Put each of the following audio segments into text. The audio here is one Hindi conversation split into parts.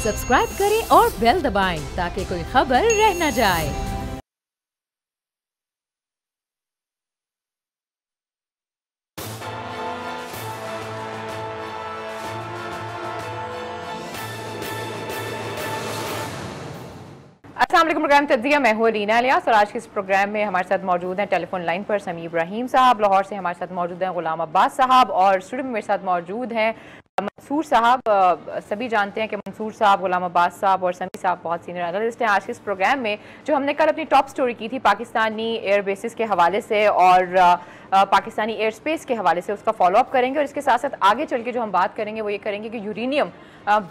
सब्सक्राइब करें और बेल दबाएं ताकि कोई खबर रह न जाए। अस्सलाम वालेकुम। प्रोग्राम तज्जिया, मैं हूँ रीना इलियास और आज के इस प्रोग्राम में हमारे साथ मौजूद हैं टेलीफोन लाइन पर समी इब्राहिम साहब, लाहौर से हमारे साथ मौजूद हैं गुलाम अब्बास साहब और स्टूडियो में मेरे साथ मौजूद हैं मंसूर साहब। सभी जानते हैं कि मंसूर साहब, गुलाम अब्बास साहब और समी साहब बहुत सीनियर एनालिस्ट हैं। आज के इस प्रोग्राम में जो हमने कल अपनी टॉप स्टोरी की थी पाकिस्तानी एयर बेसिस के हवाले से और पाकिस्तानी एयर स्पेस के हवाले से, उसका फॉलोअप करेंगे और इसके साथ साथ आगे चल के जो हम बात करेंगे वो ये करेंगे कि यूरेनियम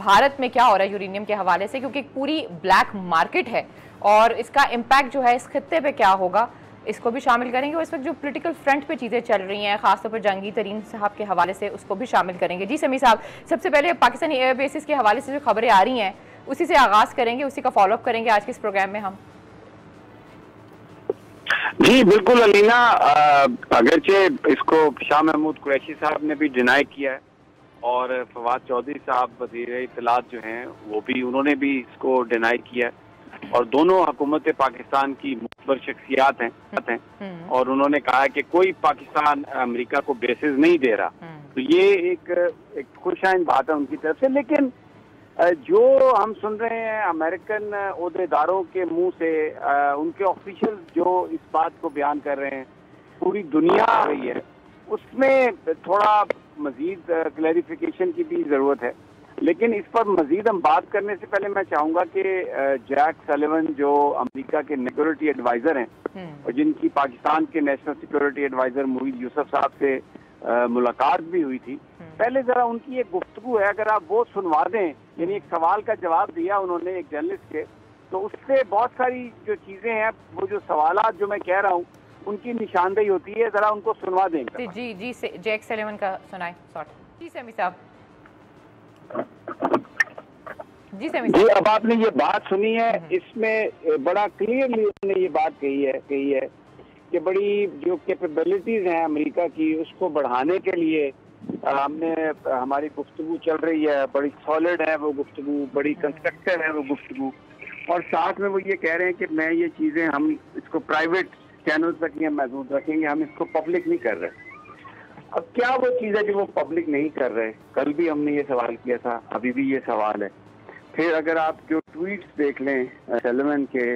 भारत में क्या हो रहा है यूरेनियम के हवाले से, क्योंकि एक पूरी ब्लैक मार्केट है और इसका इम्पैक्ट जो है इस खत्ते पे क्या होगा इसको भी शामिल करेंगे। और इस वक्त जो पॉलिटिकल फ्रंट पे चीज़ें चल रही हैं खासतौर पर जहांगीर तरीन साहब के हवाले से, उसको भी शामिल करेंगे। जी समी साहब, सबसे पहले पाकिस्तानी एयर बेसिस के हवाले से जो खबरें आ रही हैं उसी से आगाज़ करेंगे, उसी का फॉलोअप करेंगे आज के इस प्रोग्राम में हम। जी बिल्कुल अलीना, अगरचे इसको शाह महमूद कुरैशी साहब ने भी डिनाई किया है और फवाद चौधरी साहब वज़ीर इत्तलात जो हैं वो भी, उन्होंने भी इसको डिनाई किया है और दोनों हुकूमत पाकिस्तान की मुतबर शख्सियात हैं और उन्होंने कहा है कि कोई पाकिस्तान अमेरिका को बेसिस नहीं दे रहा। तो ये एक खुशाइन बात है उनकी तरफ से, लेकिन जो हम सुन रहे हैं अमेरिकन ओहदेदारों के मुंह से, उनके ऑफिशियल जो इस बात को बयान कर रहे हैं पूरी दुनिया रही है, उसमें थोड़ा मजीद क्लैरिफिकेशन की भी ज़रूरत है। लेकिन इस पर मजीद हम बात करने से पहले मैं चाहूँगा कि जैक सलिवन जो अमेरिका के सिक्योरिटी एडवाइज़र हैं और जिनकी पाकिस्तान के नेशनल सिक्योरिटी एडवाइज़र मोहित यूसुफ साहब से मुलाकात भी हुई थी, पहले ज़रा उनकी एक गुफ्तगू है, अगर आप वो सुनवा दें। यानी एक सवाल का जवाब दिया उन्होंने एक जर्नलिस्ट के, तो उससे बहुत सारी जो चीज़ें हैं, वो जो सवालात जो मैं कह रहा हूँ उनकी निशानदेही होती है, ज़रा उनको सुनवा देंगे। जी जी से जैक सलिवन का सुनाए सॉरी। जी समी साहब। जी समी जी, अब आपने ये बात सुनी है, इसमें बड़ा क्लियरली उन्होंने ये बात कही है कि बड़ी जो कैपेबिलिटीज हैं अमेरिका की उसको बढ़ाने के लिए हमने, हमारी गुफ्तगू चल रही है, बड़ी सॉलिड है वो गुफ्तगू, बड़ी कंस्ट्रक्टिव है वो गुफ्तगू, और साथ में वो ये कह रहे हैं कि मैं ये चीज़ें, हम इसको प्राइवेट चैनल तक ही महदूद रखेंगे, हम इसको पब्लिक नहीं कर रहे। अब क्या वो चीज़ है जो वो पब्लिक नहीं कर रहे? कल भी हमने ये सवाल किया था, अभी भी ये सवाल है। फिर अगर आप जो ट्वीट्स देख लें सलिवन के,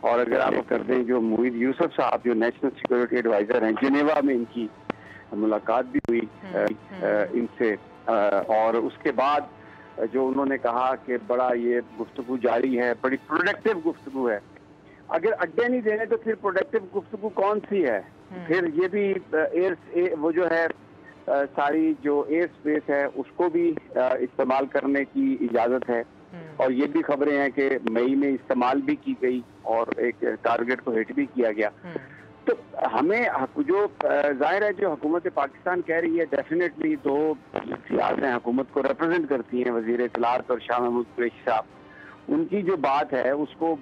और अगर आप कर दें जो मोहित यूसुफ साहब जो नेशनल सिक्योरिटी एडवाइज़र हैं, जिनेवा में इनकी मुलाकात भी हुई इनसे, और उसके बाद जो उन्होंने कहा कि बड़ा ये गुफ्तगू जारी है, बड़ी प्रोडक्टिव गुफ्तगू है। अगर अड्डे नहीं देने तो फिर प्रोडक्टिव गुफ्तगू कौन सी है? फिर ये भी वो जो है सारी जो एयर स्पेस है उसको भी इस्तेमाल करने की इजाज़त है, और ये भी खबरें हैं कि मई में इस्तेमाल भी की गई और एक टारगेट को हिट भी किया गया। तो हमें जो जाहिर है जो हुकूमत पाकिस्तान कह रही है, डेफिनेटली दो शख्सियात हैं हुकूमत को रिप्रेजेंट करती हैं, वज़ीर इत्तलात और शाह महमूद कुरैशी साहब, उनकी जो बात है उसको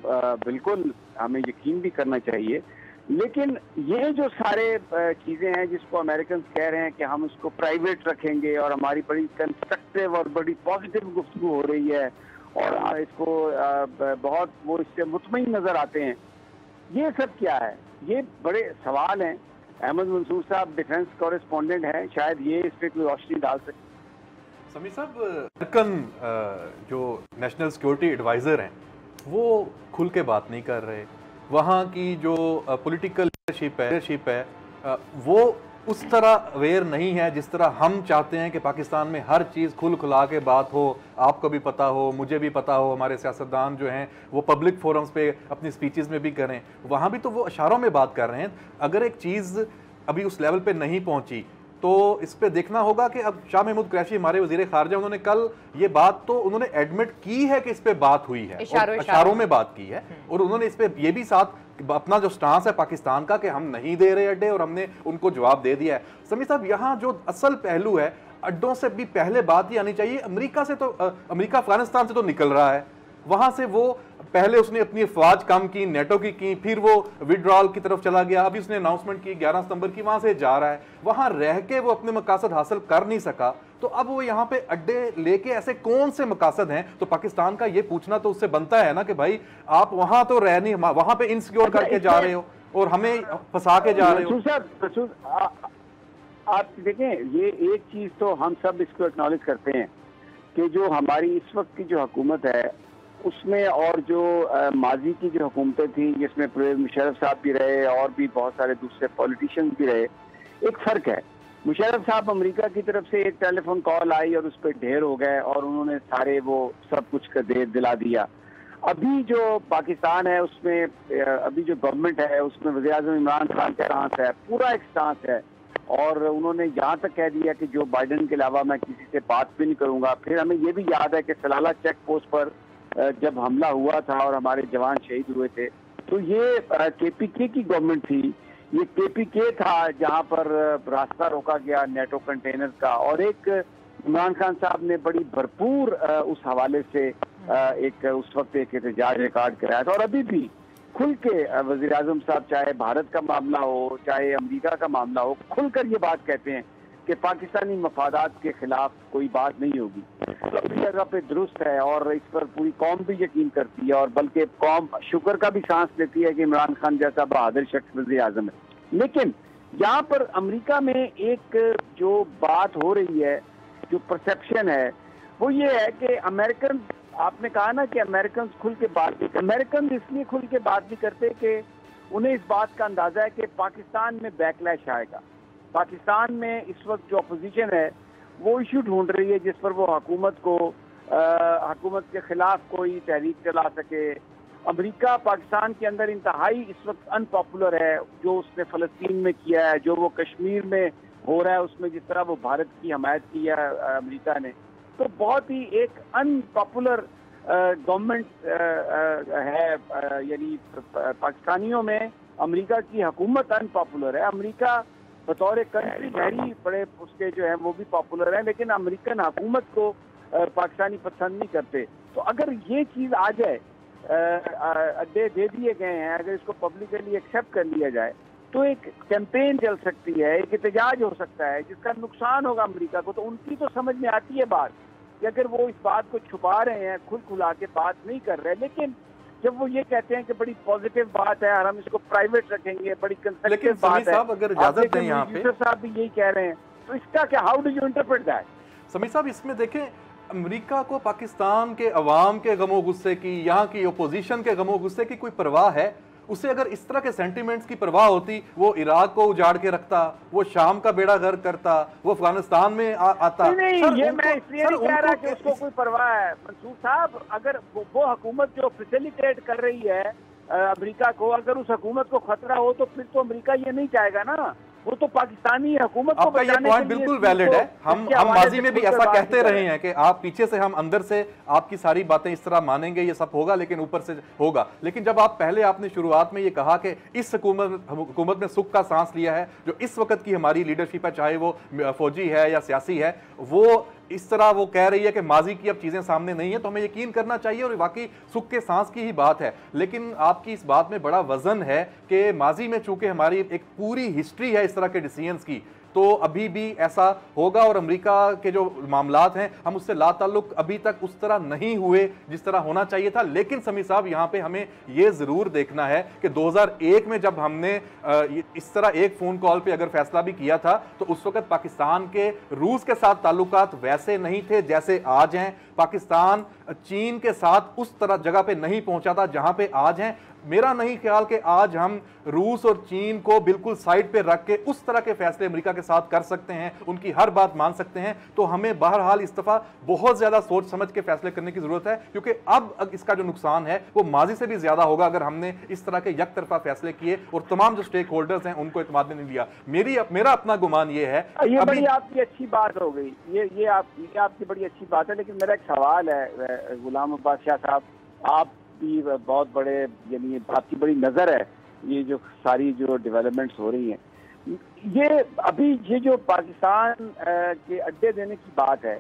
बिल्कुल हमें यकीन भी करना चाहिए। लेकिन ये जो सारे चीज़ें हैं जिसको अमेरिकन कह रहे हैं कि हम इसको प्राइवेट रखेंगे और हमारी बड़ी कंस्ट्रक्टिव और बड़ी पॉजिटिव गुफ्तगू हो रही है और इसको बहुत वो इससे मुतमईन नज़र आते हैं, ये सब क्या है? ये बड़े सवाल हैं। अहमद मंसूर साहब डिफेंस कॉरेस्पॉन्डेंट हैं, शायद ये इस पर कोई रोशनी डाल सकते। समी साहब, अमेरिकन जो नेशनल सिक्योरिटी एडवाइज़र हैं वो खुल के बात नहीं कर रहे। वहाँ की जो पॉलिटिकल लीडरशिप है वो उस तरह अवेयर नहीं है जिस तरह हम चाहते हैं कि पाकिस्तान में हर चीज़ खुला के बात हो, आपको भी पता हो, मुझे भी पता हो, हमारे सियासतदान जो हैं वो पब्लिक फोरम्स पे अपनी स्पीचेस में भी करें। वहाँ भी तो वो इशारों में बात कर रहे हैं। अगर एक चीज़ अभी उस लेवल पे नहीं पहुँची तो इस पे देखना होगा कि अब शाह महमूद कुरैशी हमारे वज़ीर ख़ारजा, उन्होंने कल ये बात तो उन्होंने एडमिट की है कि इस पे बात हुई है, इशारों में बात की है, और उन्होंने इस पे ये भी साथ अपना जो स्टांस है पाकिस्तान का कि हम नहीं दे रहे अड्डे, और हमने उनको जवाब दे दिया है। समी साहब, यहाँ जो असल पहलू है, अड्डों से भी पहले बात ही आनी चाहिए। अमेरिका अफगानिस्तान से तो निकल रहा है, वहां से वो पहले उसने अपनी अफवाज कम की, नेटो की, फिर वो विड्रॉल की तरफ चला गया, अभी उसने अनाउंसमेंट की 11 सितंबर की, वहां से जा रहा है। वहां रह के वो अपने मकासद हासिल कर नहीं सका, तो अब वो यहाँ पे अड्डे लेके ऐसे कौन से मकासद हैं? तो पाकिस्तान का ये पूछना तो उससे बनता है ना कि भाई आप वहां तो रह नहीं, वहां पे इनसिक्योर करके जा रहे हो और हमें फंसा के जा रहे हो। आप देखें, ये एक चीज तो हम सब इसको एक्नॉलेज करते हैं कि जो हमारी इस वक्त की जो हुकूमत है उसमें और जो माजी की जो हुकूमतें थी जिसमें परवेज मुशर्रफ साहब भी रहे और भी बहुत सारे दूसरे पॉलिटिशियंस भी रहे, एक फर्क है। मुशर्रफ साहब अमेरिका की तरफ से एक टेलीफोन कॉल आई और उस पर ढेर हो गए और उन्होंने सारे वो सब कुछ कर दिला दिया। अभी जो पाकिस्तान है उसमें अभी जो गवर्नमेंट है उसमें वज़ीर-ए-आज़म इमरान खान का स्टांस है, पूरा एक स्टांस है और उन्होंने यहाँ तक कह दिया कि जो बाइडन के अलावा मैं किसी से बात भी नहीं करूंगा। फिर हमें ये भी याद है कि सलाला चेक पोस्ट पर जब हमला हुआ था और हमारे जवान शहीद हुए थे, तो ये केपीके की गवर्नमेंट थी, ये केपीके था जहाँ पर रास्ता रोका गया नेटो कंटेनर का, और एक इमरान खान साहब ने बड़ी भरपूर उस हवाले से एक उस वक्त एक एहतजाज रिकॉर्ड कराया था। और अभी भी खुल के वज़ीर आज़म साहब चाहे भारत का मामला हो चाहे अमेरिका का मामला हो, खुलकर ये बात कहते हैं कि पाकिस्तानी मफादात के खिलाफ कोई बात नहीं होगी। तो अपनी जगह पे दुरुस्त है और इस पर पूरी कौम भी यकीन करती है और बल्कि कौम शुक्र का भी सांस लेती है कि इमरान खान जैसा बहादुर शख्स वज़ीर आज़म है। लेकिन यहाँ पर अमेरिका में एक जो बात हो रही है, जो परसेप्शन है, वो ये है कि अमेरिकन, आपने कहा ना कि अमेरिकन खुल के बात नहीं, अमेरिकन इसलिए खुल के बात नहीं करते कि उन्हें इस बात का अंदाजा है कि पाकिस्तान में बैकलैश आएगा। पाकिस्तान में इस वक्त जो अपोजिशन है वो इशू ढूंढ रही है जिस पर वो हुकूमत के खिलाफ कोई तहरीक चला सके। अमेरिका पाकिस्तान के अंदर इंतहाई इस वक्त अनपॉपुलर है, जो उसने फ़लस्तीन में किया है, जो वो कश्मीर में हो रहा है उसमें जिस तरह वो भारत की हमायत की है अमेरिका ने, तो बहुत ही एक अनपॉपुलर गवर्नमेंट है। यानी पाकिस्तानियों में अमेरिका की हुकूमत अनपॉपुलर है। अमेरिका बतौर कंट्री गहरी बड़े उसके जो है वो भी पॉपुलर है, लेकिन अमेरिकन हुकूमत को पाकिस्तानी पसंद नहीं करते। तो अगर ये चीज़ आ जाए, अड्डे दे दिए गए हैं, अगर इसको पब्लिकली एक्सेप्ट कर लिया जाए तो एक कैंपेन चल सकती है, एक एहतजाज हो सकता है जिसका नुकसान होगा अमेरिका को। तो उनकी तो समझ में आती है बात कि अगर वो इस बात को छुपा रहे हैं, खुला के बात नहीं कर रहे, लेकिन जब वो ये कहते हैं कि बड़ी पॉजिटिव बात है और हम इसको प्राइवेट रखेंगे, बड़ी कंस्ट्रक्टिव बात है, अगर इजाजत दें यहाँ पे साहब भी यही कह रहे हैं, तो इसका क्या, how do you interpret that? Sameer साहब, इसमें देखें, अमेरिका को पाकिस्तान के अवाम के गमो गुस्से की, यहाँ की ओपोजिशन के गमो गुस्से की कोई परवाह है? उसे अगर इस तरह के सेंटिमेंट्स की परवाह होती, वो इराक को उजाड़ के रखता, वो शाम का बेड़ा गर्क करता, वो अफगानिस्तान में आता। नहीं, ये मैं इसलिए नहीं कह रहा कि उसको कोई परवाह है मंसूर साहब। अगर वो हुकूमत जो फैसिलिटेट कर रही है अमेरिका को, अगर उस हुकूमत को खतरा हो तो फिर तो अमेरिका ये नहीं चाहेगा ना, वो तो पाकिस्तानी हुकूमत को आपका ये पॉइंट बिल्कुल वैलिड है। हम माजी में भी ऐसा कहते रहे हैं कि आप पीछे से, हम अंदर से आपकी सारी बातें इस तरह मानेंगे, ये सब होगा, लेकिन ऊपर से होगा। लेकिन जब आप पहले आपने शुरुआत में ये कहा कि इस हुकूमत ने सुख का सांस लिया है, जो इस वक्त की हमारी लीडरशिप है, चाहे वो फौजी है या सियासी है, वो इस तरह वो कह रही है कि माजी की अब चीजें सामने नहीं है, तो हमें यकीन करना चाहिए और वाकई सुख के सांस की ही बात है। लेकिन आपकी इस बात में बड़ा वजन है कि माजी में चूंकि हमारी एक पूरी हिस्ट्री है इस तरह के डिसीजंस की, तो अभी भी ऐसा होगा। और अमेरिका के जो मामलात हैं, हम उससे लाताल्लुक अभी तक उस तरह नहीं हुए जिस तरह होना चाहिए था। लेकिन समीर साहब, यहाँ पे हमें ये जरूर देखना है कि 2001 में जब हमने इस तरह एक फोन कॉल पे अगर फैसला भी किया था, तो उस वक्त पाकिस्तान के रूस के साथ ताल्लुकात वैसे नहीं थे जैसे आज हैं। पाकिस्तान चीन के साथ उस तरह जगह पे नहीं पहुंचा था जहां पे आज हैं। मेरा नहीं ख्याल कि आज हम रूस और चीन को बिल्कुल साइड पे रख के उस तरह के फैसले अमेरिका के साथ कर सकते हैं, उनकी हर बात मान सकते हैं। तो हमें बहरहाल इस दफा बहुत ज्यादा सोच समझ के फैसले करने की जरूरत है, क्योंकि अब इसका जो नुकसान है वो माजी से भी ज्यादा होगा अगर हमने इस तरह के यक तरफा फैसले किए और तमाम जो स्टेक होल्डर्स हैं उनको एतमाद में नहीं लिया। मेरा अपना गुमान ये है। ये बड़ी आपकी अच्छी बात हो गई, ये आपकी बड़ी अच्छी बात है। लेकिन मेरा एक सवाल है गुलाम अब्बास शाह साहब, आप भी बहुत बड़े, यानी आपकी बड़ी नज़र है ये जो सारी जो डेवलपमेंट्स हो रही हैं, ये अभी ये जो पाकिस्तान के अड्डे देने की बात है,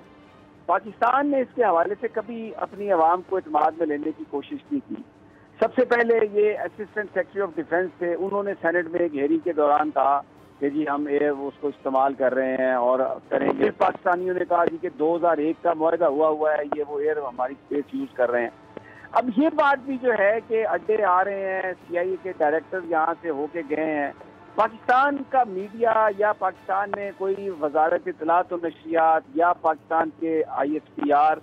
पाकिस्तान ने इसके हवाले से कभी अपनी आवाम को एतमाद में लेने की कोशिश नहीं की। सबसे पहले ये असिस्टेंट सेक्रेटरी ऑफ डिफेंस थे, उन्होंने सेनेट में एक हेयरिंग के दौरान कहा कि जी हम ये उसको इस्तेमाल कर रहे हैं और करेंगे। पाकिस्तानियों ने कहा जी कि 2001 का मुआहदा हुआ है, ये वो एयर हमारी स्पेस यूज कर रहे हैं। अब ये बात भी जो है कि अड्डे आ रहे हैं, CIA के डायरेक्टर यहाँ से होके गए हैं, पाकिस्तान का मीडिया या पाकिस्तान में कोई वजारत इत्तलात और नशरियात या पाकिस्तान के ISPR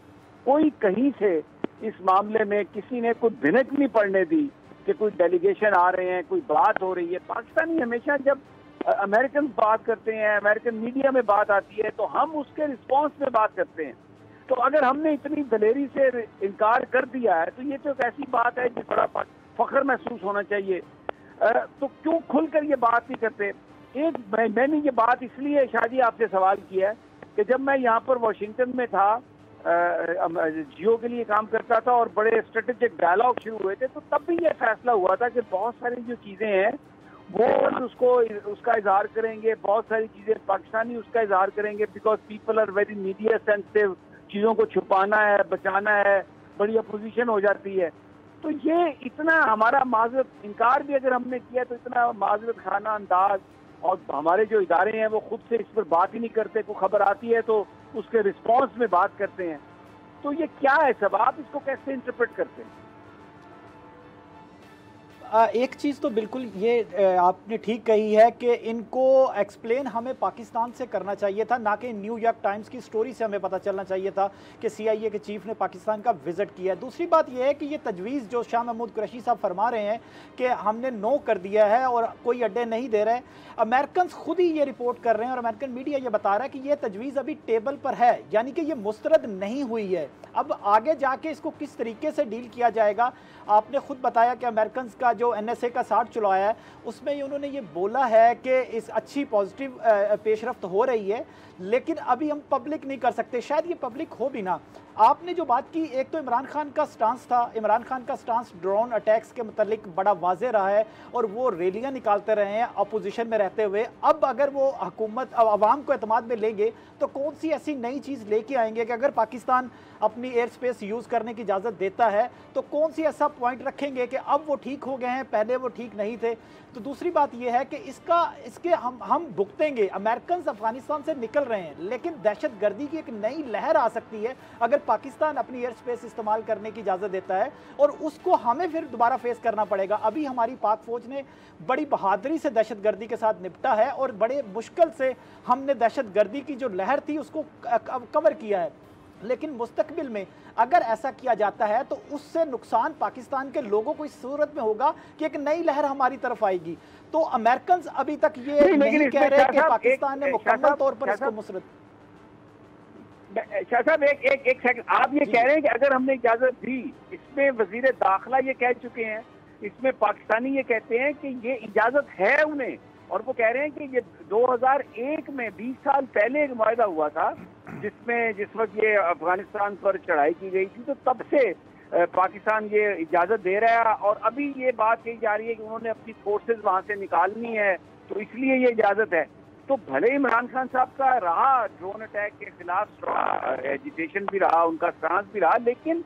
कोई कहीं से इस मामले में किसी ने कोई भिनक नहीं पड़ने दी कि कोई डेलीगेशन आ रहे हैं, कोई बात हो रही है। पाकिस्तानी हमेशा जब अमेरिकन बात करते हैं, अमेरिकन मीडिया में बात आती है, तो हम उसके रिस्पॉन्स में बात करते हैं। तो अगर हमने इतनी दलेरी से इनकार कर दिया है तो ये तो एक ऐसी बात है जिस बड़ा फख्र महसूस होना चाहिए। तो क्यों खुलकर ये बात नहीं करते? मैंने ये बात इसलिए शादी आपसे सवाल किया है कि जब मैं यहाँ पर वाशिंगटन में था, जियो के लिए काम करता था और बड़े स्ट्रेटेजिक डायलॉग शुरू हुए थे, तो तब भी ये फैसला हुआ था कि बहुत सारी जो चीज़ें हैं वो उसका इजहार करेंगे, बहुत सारी चीज़ें पाकिस्तानी उसका इजहार करेंगे, because people are very media sensitive. चीज़ों को छुपाना है, बचाना है, बड़ी अपोजिशन हो जाती है। तो ये इतना हमारा माजरत इनकार भी अगर हमने किया तो इतना माजरत खाना अंदाज, और हमारे जो इदारे हैं वो खुद से इस पर बात ही नहीं करते। कोई खबर आती है तो उसके रिस्पॉन्स में बात करते हैं। तो ये क्या है सब? आप इसको कैसे इंटरप्रेट करते हैं? एक चीज़ तो बिल्कुल ये आपने ठीक कही है कि इनको एक्सप्लेन हमें पाकिस्तान से करना चाहिए था, ना कि न्यूयॉर्क टाइम्स की स्टोरी से हमें पता चलना चाहिए था कि CIA के चीफ ने पाकिस्तान का विजिट किया है। दूसरी बात यह है कि ये तजवीज़ जो शाह महमूद कुरैशी साहब फरमा रहे हैं कि हमने नो कर दिया है और कोई अड्डे नहीं दे रहे, अमेरिकन खुद ही ये रिपोर्ट कर रहे हैं और अमेरिकन मीडिया ये बता रहा है कि ये तजवीज़ अभी टेबल पर है, यानी कि ये मुस्तरद नहीं हुई है। अब आगे जाके इसको किस तरीके से डील किया जाएगा, आपने खुद बताया कि अमेरिकन का जो NSA का 60 चलाया है उसमें उन्होंने ये बोला है कि इस अच्छी पॉजिटिव पेशरफ्त हो रही है, लेकिन अभी हम पब्लिक नहीं कर सकते, शायद ये पब्लिक हो भी ना। आपने जो बात की, एक तो इमरान खान का स्टांस था, इमरान खान का स्टांस ड्रोन अटैक्स के मतलब बड़ा वाज़े रहा है और वो रैलियां निकालते रहे हैं अपोजिशन में रहते हुए। अब अगर वो हुकूमत अवाम को एतमाद में लेंगे तो कौन सी ऐसी नई चीज़ लेके आएंगे कि अगर पाकिस्तान अपनी एयर स्पेस यूज़ करने की इजाज़त देता है तो कौन सी ऐसा पॉइंट रखेंगे कि अब वो ठीक हो गए हैं, पहले वो ठीक नहीं थे। तो दूसरी बात यह है कि इसके हम भुगतेंगे। अमेरिकन अफगानिस्तान से निकल रहे हैं, लेकिन दहशत गर्दी की एक नई लहर आ सकती है अगर पाकिस्तान अपनी एयर स्पेस इस्तेमाल करने की इजाज़त देता है, और उसको हमें फिर दोबारा फेस करना पड़ेगा। अभी हमारी पाक फौज ने बड़ी बहादुरी से दहशत गर्दी के साथ निपटा है और बड़े मुश्किल से हमने दहशत गर्दी की जो लहर थी उसको कवर किया है, लेकिन मुस्तकबिल में अगर ऐसा किया जाता है तो उससे नुकसान पाकिस्तान के लोगों को इस सूरत में होगा कि एक नई लहर हमारी तरफ आएगी। तो अमेरिकन अभी तक ये नहीं कह रहे कि पाकिस्तान ने मुकम्मल तौर पर इसको मुसरत। शाह साहब एक सेकंड, आप ये कह रहे हैं कि अगर हमने इजाजत दी, इसमें वजीर दाखिला ये कह चुके हैं, इसमें पाकिस्तानी ये कहते हैं कि ये इजाजत है उन्हें, और वो कह रहे हैं कि ये 2001 में 20 साल पहले एक मुआहदा हुआ था जिस वक्त ये अफगानिस्तान पर चढ़ाई की गई थी, तो तब से पाकिस्तान ये इजाजत दे रहा है, और अभी ये बात कही जा रही है कि उन्होंने अपनी फोर्सेज वहां से निकालनी है तो इसलिए ये इजाजत है। तो भले इमरान खान साहब का रहा ड्रोन अटैक के खिलाफ एजिटेशन भी रहा, उनका स्टांस भी रहा, लेकिन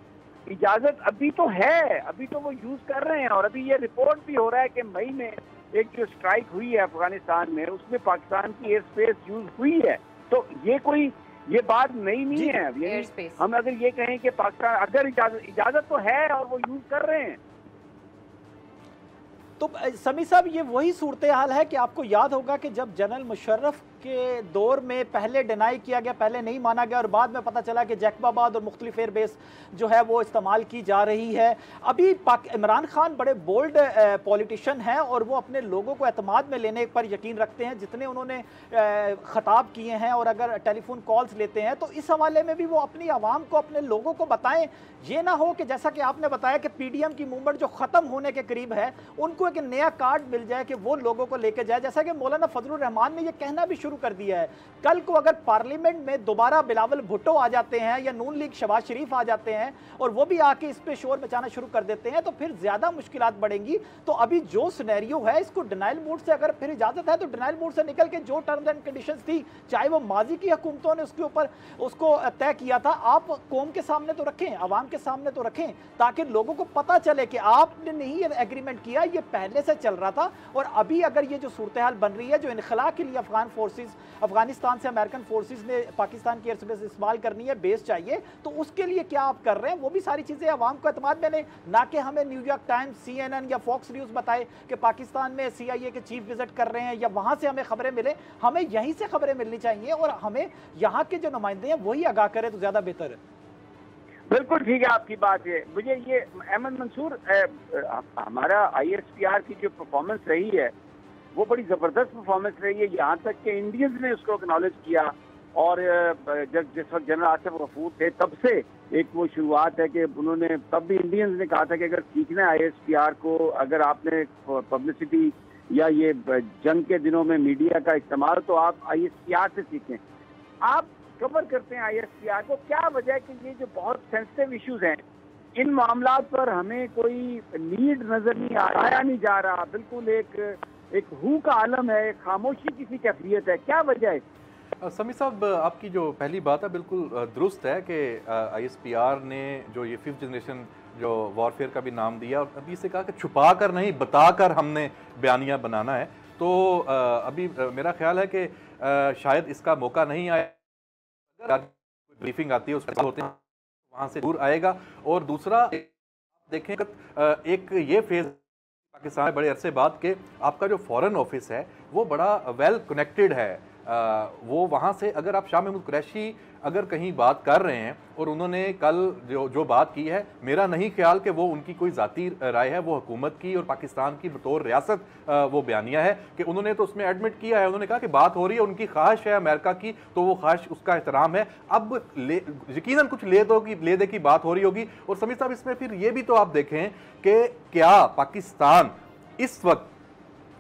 इजाजत अभी तो है, अभी तो वो यूज कर रहे हैं। और अभी ये रिपोर्ट भी हो रहा है कि मई में एक जो स्ट्राइक हुई है अफगानिस्तान में, उसमें पाकिस्तान की एयर स्पेस यूज हुई है। तो ये बात नई नहीं है। हम अगर ये कहें कि पाकिस्तान अगर इजाजत तो है और वो यूज कर रहे हैं, तो समी साहब ये वही सूरत हाल है कि आपको याद होगा कि जब जनरल मुशर्रफ के दौर में पहले डिनाई किया गया, पहले नहीं माना गया, और बाद में पता चला कि जैकबाबाद और मुख्तलिफ एयर बेस जो है वो इस्तेमाल की जा रही है। अभी इमरान खान बड़े बोल्ड पॉलिटिशियन हैं और वो अपने लोगों को एतमाद में लेने पर यकीन रखते हैं, जितने उन्होंने ख़ताब किए हैं और अगर टेलीफोन कॉल्स लेते हैं तो इस हवाले में भी वो अपनी आवाम को, अपने लोगों को बताएं। ये ना हो कि जैसा कि आपने बताया कि PDM की मूवमेंट जो ख़त्म होने के करीब है, उनको एक नया कार्ड मिल जाए कि वो लोगों को लेके जाए। जैसा कि मौलाना फजलुर रहमान ने यह कहना भी शुरू कर दिया है। कल को अगर पार्लियामेंट में दोबारा बिलावल भुट्टो आ जाते हैं या नून लीग शहबाज शरीफ आ जाते हैं और वो भी आके इस पे शोर मचाना शुरू कर देते हैं तो फिर ज्यादा मुश्किलात बढ़ेंगी। तो अभी जो सिनेरियो है इसको डिनाइल मोड से अगर फिर इजाजत है तो डिनाइल मोड से निकल के जो टर्म्स एंड कंडीशंस थी, चाहे वो माजी की हुकूमतों ने उसके ऊपर उसको तय किया था, आप कौम के सामने तो रखें, अवाम के सामने तो रखें, ताकि लोगों को पता चले कि आपने नहीं ये एग्रीमेंट किया, ये पहले से चल रहा था। और अभी अगर ये जो सूरत हाल बन रही है, जो इनखला के लिए अफगान फोर्सेस, अफगानिस्तान से अमेरिकन फोर्सेस ने पाकिस्तान की एयर स्पेस इस्तेमाल करनी है, बेस चाहिए, तो उसके लिए क्या आप कर रहे हैं, वो भी सारी चीजें अवाम को एतमाद में नहीं, ना कि हमें न्यूयॉर्क टाइम्स, CNN या फॉक्स न्यूज बताए कि पाकिस्तान में CIA के चीफ विजिट कर रहे हैं या वहां से हमें खबरें मिले। हमें यहीं से खबरें मिलनी चाहिए और हमें यहाँ के जो नुमाइंदे हैं वही आगाह करें तो ज्यादा बेहतर है। बिल्कुल ठीक है आपकी बात है। मुझे ये अहमद मंसूर, हमारा ISPR की जो परफॉर्मेंस रही है वो बड़ी जबरदस्त परफॉर्मेंस रही है, यहाँ तक कि इंडियंस ने उसको एक्नॉलेज किया। और जब जिस वक्त जनरल आसिफ गफूर थे तब से एक वो शुरुआत है कि उन्होंने, तब भी इंडियंस ने कहा था कि अगर सीखना है ISPR को, अगर आपने पब्लिसिटी या ये जंग के दिनों में मीडिया का इस्तेमाल, तो आप ISPR से सीखें। आप कवर करते हैं ISPR को, क्या वजह है कि ये जो बहुत सेंसिटिव इश्यूज हैं, इन मामलात पर हमें कोई लीड नजर नहीं आया नहीं जा रहा, बिल्कुल एक हू का आलम है, एक खामोशी की सी कैफियत है, क्या वजह है? समी साहब, आपकी जो पहली बात है बिल्कुल दुरुस्त है कि ISPR ने जो ये 5th जनरेशन जो वॉरफेयर का भी नाम दिया, और अभी से कहा कि छुपा कर नहीं बता कर हमने बयानिया बनाना है। तो अभी मेरा ख्याल है कि शायद इसका मौका नहीं आया, ब्रीफिंग आती है उसके होते हैं वहाँ से दूर आएगा। और दूसरा देखें, एक ये फेज पाकिस्तान में बड़े अरसे बाद के आपका जो फॉरेन ऑफिस है वो बड़ा वेल कनेक्टेड है। वो वहाँ से अगर आप शाह महमूद कुरैशी अगर कहीं बात कर रहे हैं और उन्होंने कल जो बात की है, मेरा नहीं ख्याल कि वो उनकी कोई ज़ाती राय है, वो हुकूमत की और पाकिस्तान की बतौर रियासत वो बयानिया है कि उन्होंने तो उसमें एडमिट किया है। उन्होंने कहा कि बात हो रही है, उनकी ख्वाहिश है अमेरिका की, तो वो ख्वाहिश उसका एहतराम है। अब यकीनन कुछ ले दे की बात हो रही होगी। और समीर साहब, इसमें फिर ये भी तो आप देखें कि क्या पाकिस्तान इस वक्त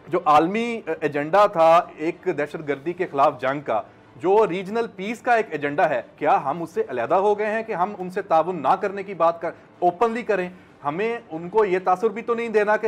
जो आलमी एजेंडा था एक दहशतगर्दी के खिलाफ जंग का, जो रीजनल पीस का एक एजेंडा है, क्या हम उससे अलहदा हो गए हैं कि हम उनसे ताउन ना करने की बात कर ओपनली करें? हमें उनको ये तासुर भी तो नहीं देना कि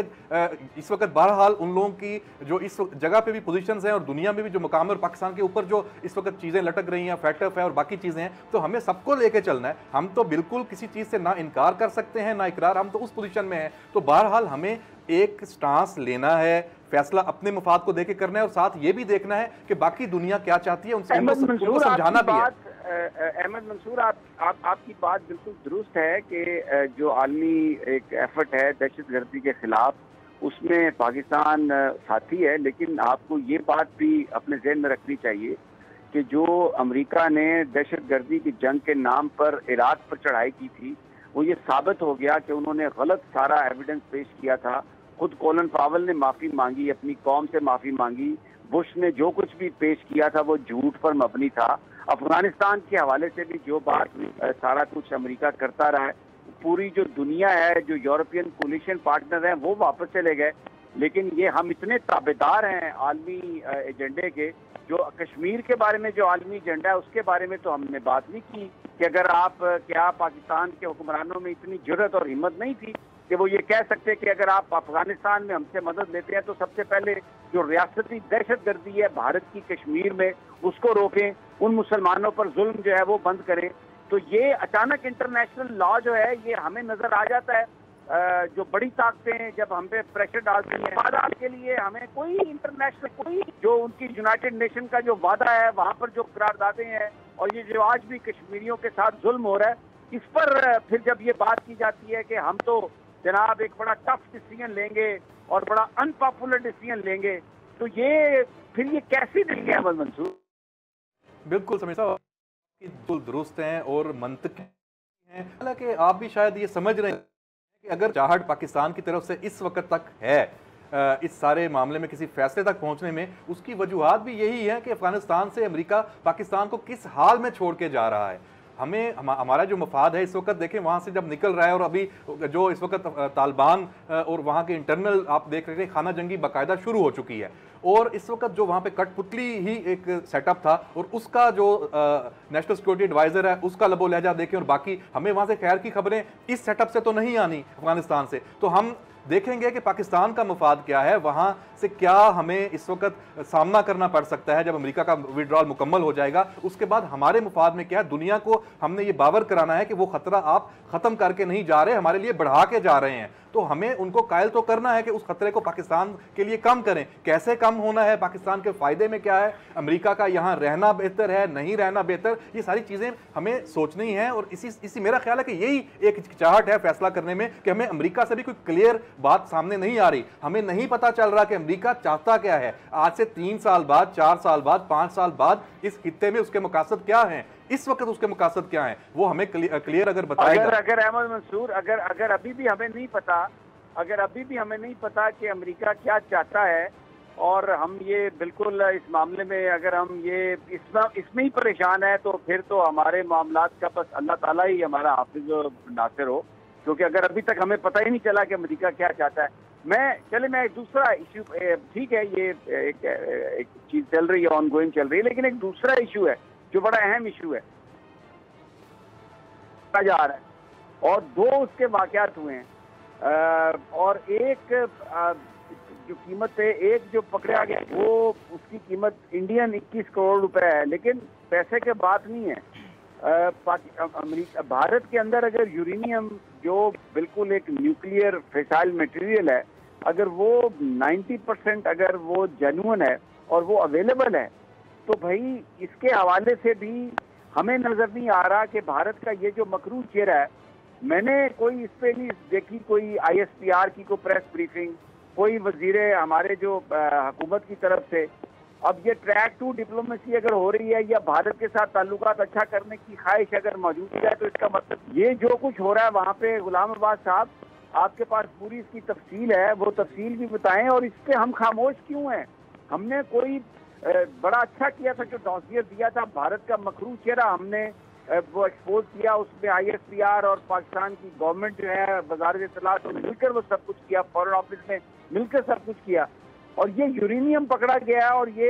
इस वक्त बहरहाल उन लोगों की जो इस जगह पे भी पोजीशंस हैं और दुनिया में भी जो मकाम और पाकिस्तान के ऊपर जो इस वक्त चीज़ें लटक रही हैं, फैक्टफ है और बाकी चीज़ें हैं, तो हमें सबको लेके चलना है। हम तो बिल्कुल किसी चीज़ से ना इनकार कर सकते हैं ना इकरार, हम तो उस पोजीशन में हैं। तो बहरहाल हमें एक स्टांस लेना है, फैसला अपने मफाद को देके करना है और साथ ये भी देखना है कि बाकी दुनिया क्या चाहती है, उनको समझाना भी है। अहमद मंसूर, आपकी बात बिल्कुल दुरुस्त है कि जो आलमी एक एफर्ट है दहशतगर्दी के खिलाफ, उसमें पाकिस्तान साथी है। लेकिन आपको ये बात भी अपने ज़हन में रखनी चाहिए कि जो अमेरिका ने दहशतगर्दी की जंग के नाम पर इराक पर चढ़ाई की थी, वो ये साबित हो गया कि उन्होंने गलत सारा एविडेंस पेश किया था। खुद कॉलिन पावेल ने माफ़ी मांगी, अपनी कौम से माफ़ी मांगी। बुश ने जो कुछ भी पेश किया था वो झूठ पर मबनी था। अफगानिस्तान के हवाले से भी जो बात सारा कुछ अमेरिका करता रहा है। पूरी जो दुनिया है, जो यूरोपियन कोलिशन पार्टनर हैं, वो वापस चले गए। लेकिन ये हम इतने ताबेदार हैं आलमी एजेंडे के, जो कश्मीर के बारे में जो आलमी एजेंडा है उसके बारे में तो हमने बात नहीं की कि अगर क्या पाकिस्तान के हुक्मरानों में इतनी जुर्रत और हिम्मत नहीं थी कि वो ये कह सकते कि अगर आप अफगानिस्तान में हमसे मदद लेते हैं तो सबसे पहले जो रियासती दहशतगर्दी है भारत की कश्मीर में, उसको रोकें, उन मुसलमानों पर जुल्म जो है वो बंद करें। तो ये अचानक इंटरनेशनल लॉ जो है ये हमें नजर आ जाता है। जो बड़ी ताकतें जब हम पे प्रेशर डालती हैं, वादा के लिए हमें कोई इंटरनेशनल, कोई जो उनकी यूनाइटेड नेशन का जो वादा है वहाँ पर जो करारदादे हैं और ये जो आज भी कश्मीरियों के साथ जुल्म हो रहा है, इस पर फिर जब ये बात की जाती है कि हम तो जनाब एक बड़ा टफ डिसीजन लेंगे और बड़ा अनपॉपुलर डिसीजन लेंगे, तो ये फिर ये कैसी देंगे अहमद मंसूर? बिल्कुल समीर साहब, बिल्कुल दुरुस्त हैं और मंतकी हैं। हालांकि आप भी शायद ये समझ रहे हैं कि अगर चाहत पाकिस्तान की तरफ से इस वक्त तक है इस सारे मामले में किसी फैसले तक पहुंचने में, उसकी वजूहात भी यही है कि अफगानिस्तान से अमेरिका पाकिस्तान को किस हाल में छोड़ के जा रहा है। हमारा जो मफाद है इस वक्त देखें वहाँ से जब निकल रहा है, और अभी जो इस वक्त तालिबान और वहाँ के इंटरनल आप देख रहे हैं खाना जंगी बाकायदा शुरू हो चुकी है, और इस वक्त जो वहां पे कठपुतली ही एक सेटअप था और उसका जो नेशनल सिक्योरिटी एडवाइजर है उसका लबो लहजा देखें और बाकी हमें वहां से खैर की खबरें इस सेटअप से तो नहीं आनी अफगानिस्तान से, तो हम देखेंगे कि पाकिस्तान का मफाद क्या है, वहां से क्या हमें इस वक्त सामना करना पड़ सकता है जब अमेरिका का विड्रॉल मुकम्मल हो जाएगा, उसके बाद हमारे मफाद में क्या है। दुनिया को हमने ये बावर कराना है कि वो खतरा आप खत्म करके नहीं जा रहे, हमारे लिए बढ़ा के जा रहे हैं, तो हमें उनको कायल तो करना है कि उस खतरे को पाकिस्तान के लिए कम करें। कैसे कम होना है, पाकिस्तान के फायदे में क्या है, अमेरिका का यहाँ रहना बेहतर है नहीं रहना बेहतर, ये सारी चीजें हमें सोचनी है। और इसी मेरा ख्याल है कि यही एक हिचकिचाहट है फैसला करने में कि हमें अमेरिका से भी कोई क्लियर बात सामने नहीं आ रही, हमें नहीं पता चल रहा कि अमेरिका चाहता क्या है। आज से 3 साल बाद, 4 साल बाद, 5 साल बाद इस खित्ते में उसके मकासद क्या हैं, इस वक्त उसके मकासद क्या हैं, वो हमें क्लियर अगर बताएगा। अगर अहमद मंसूर, अगर अभी भी हमें नहीं पता कि अमेरिका क्या चाहता है, और हम ये बिल्कुल इस मामले में अगर हम ये इसमें ही परेशान है, तो फिर तो हमारे मामलात का बस अल्लाह ताला ही हमारा हाफिज नासिर हो, क्योंकि अगर अभी तक हमें पता ही नहीं चला कि अमेरिका क्या चाहता है। मैं एक दूसरा इशू, ठीक है ये एक चीज चल रही है, ऑनगोइंग चल रही है, लेकिन एक दूसरा इशू है जो बड़ा अहम इशू है जा रहा है, और 2 उसके वाकयात हुए हैं, और एक जो कीमत है, एक जो पकड़ा गया वो उसकी कीमत इंडियन 21 करोड़ रुपए है, लेकिन पैसे के बात नहीं है। भारत के अंदर अगर यूरेनियम जो बिल्कुल एक न्यूक्लियर फिसाइल मटेरियल है, अगर वो 90% अगर वो जेन्युइन है और वो अवेलेबल है, तो भाई इसके हवाले से भी हमें नजर नहीं आ रहा कि भारत का ये जो मकरू चेहरा है, मैंने कोई इस पे नहीं देखी कोई ISPR की कोई प्रेस ब्रीफिंग, कोई वजीरे हमारे जो हुकूमत की तरफ से। अब ये ट्रैक 2 डिप्लोमेसी अगर हो रही है या भारत के साथ ताल्लुकात अच्छा करने की ख्वाहिश अगर मौजूद है, तो इसका मतलब ये जो कुछ हो रहा है वहाँ पे, गुलाम अब्बास साहब आपके पास पूरी इसकी तफसील है, वो तफसील भी बताएं, और इस पे हम खामोश क्यों हैं। हमने कोई बड़ा अच्छा किया था जो डॉसियर दिया था, भारत का मकरू चेहरा हमने वो एक्सपोज किया, उसमें ISPR और पाकिस्तान की गवर्नमेंट जो है, वजारत इत्तलात ने मिलकर वो सब कुछ किया, फॉरेन ऑफिस ने मिलकर सब कुछ किया, और ये यूरेनियम पकड़ा गया और ये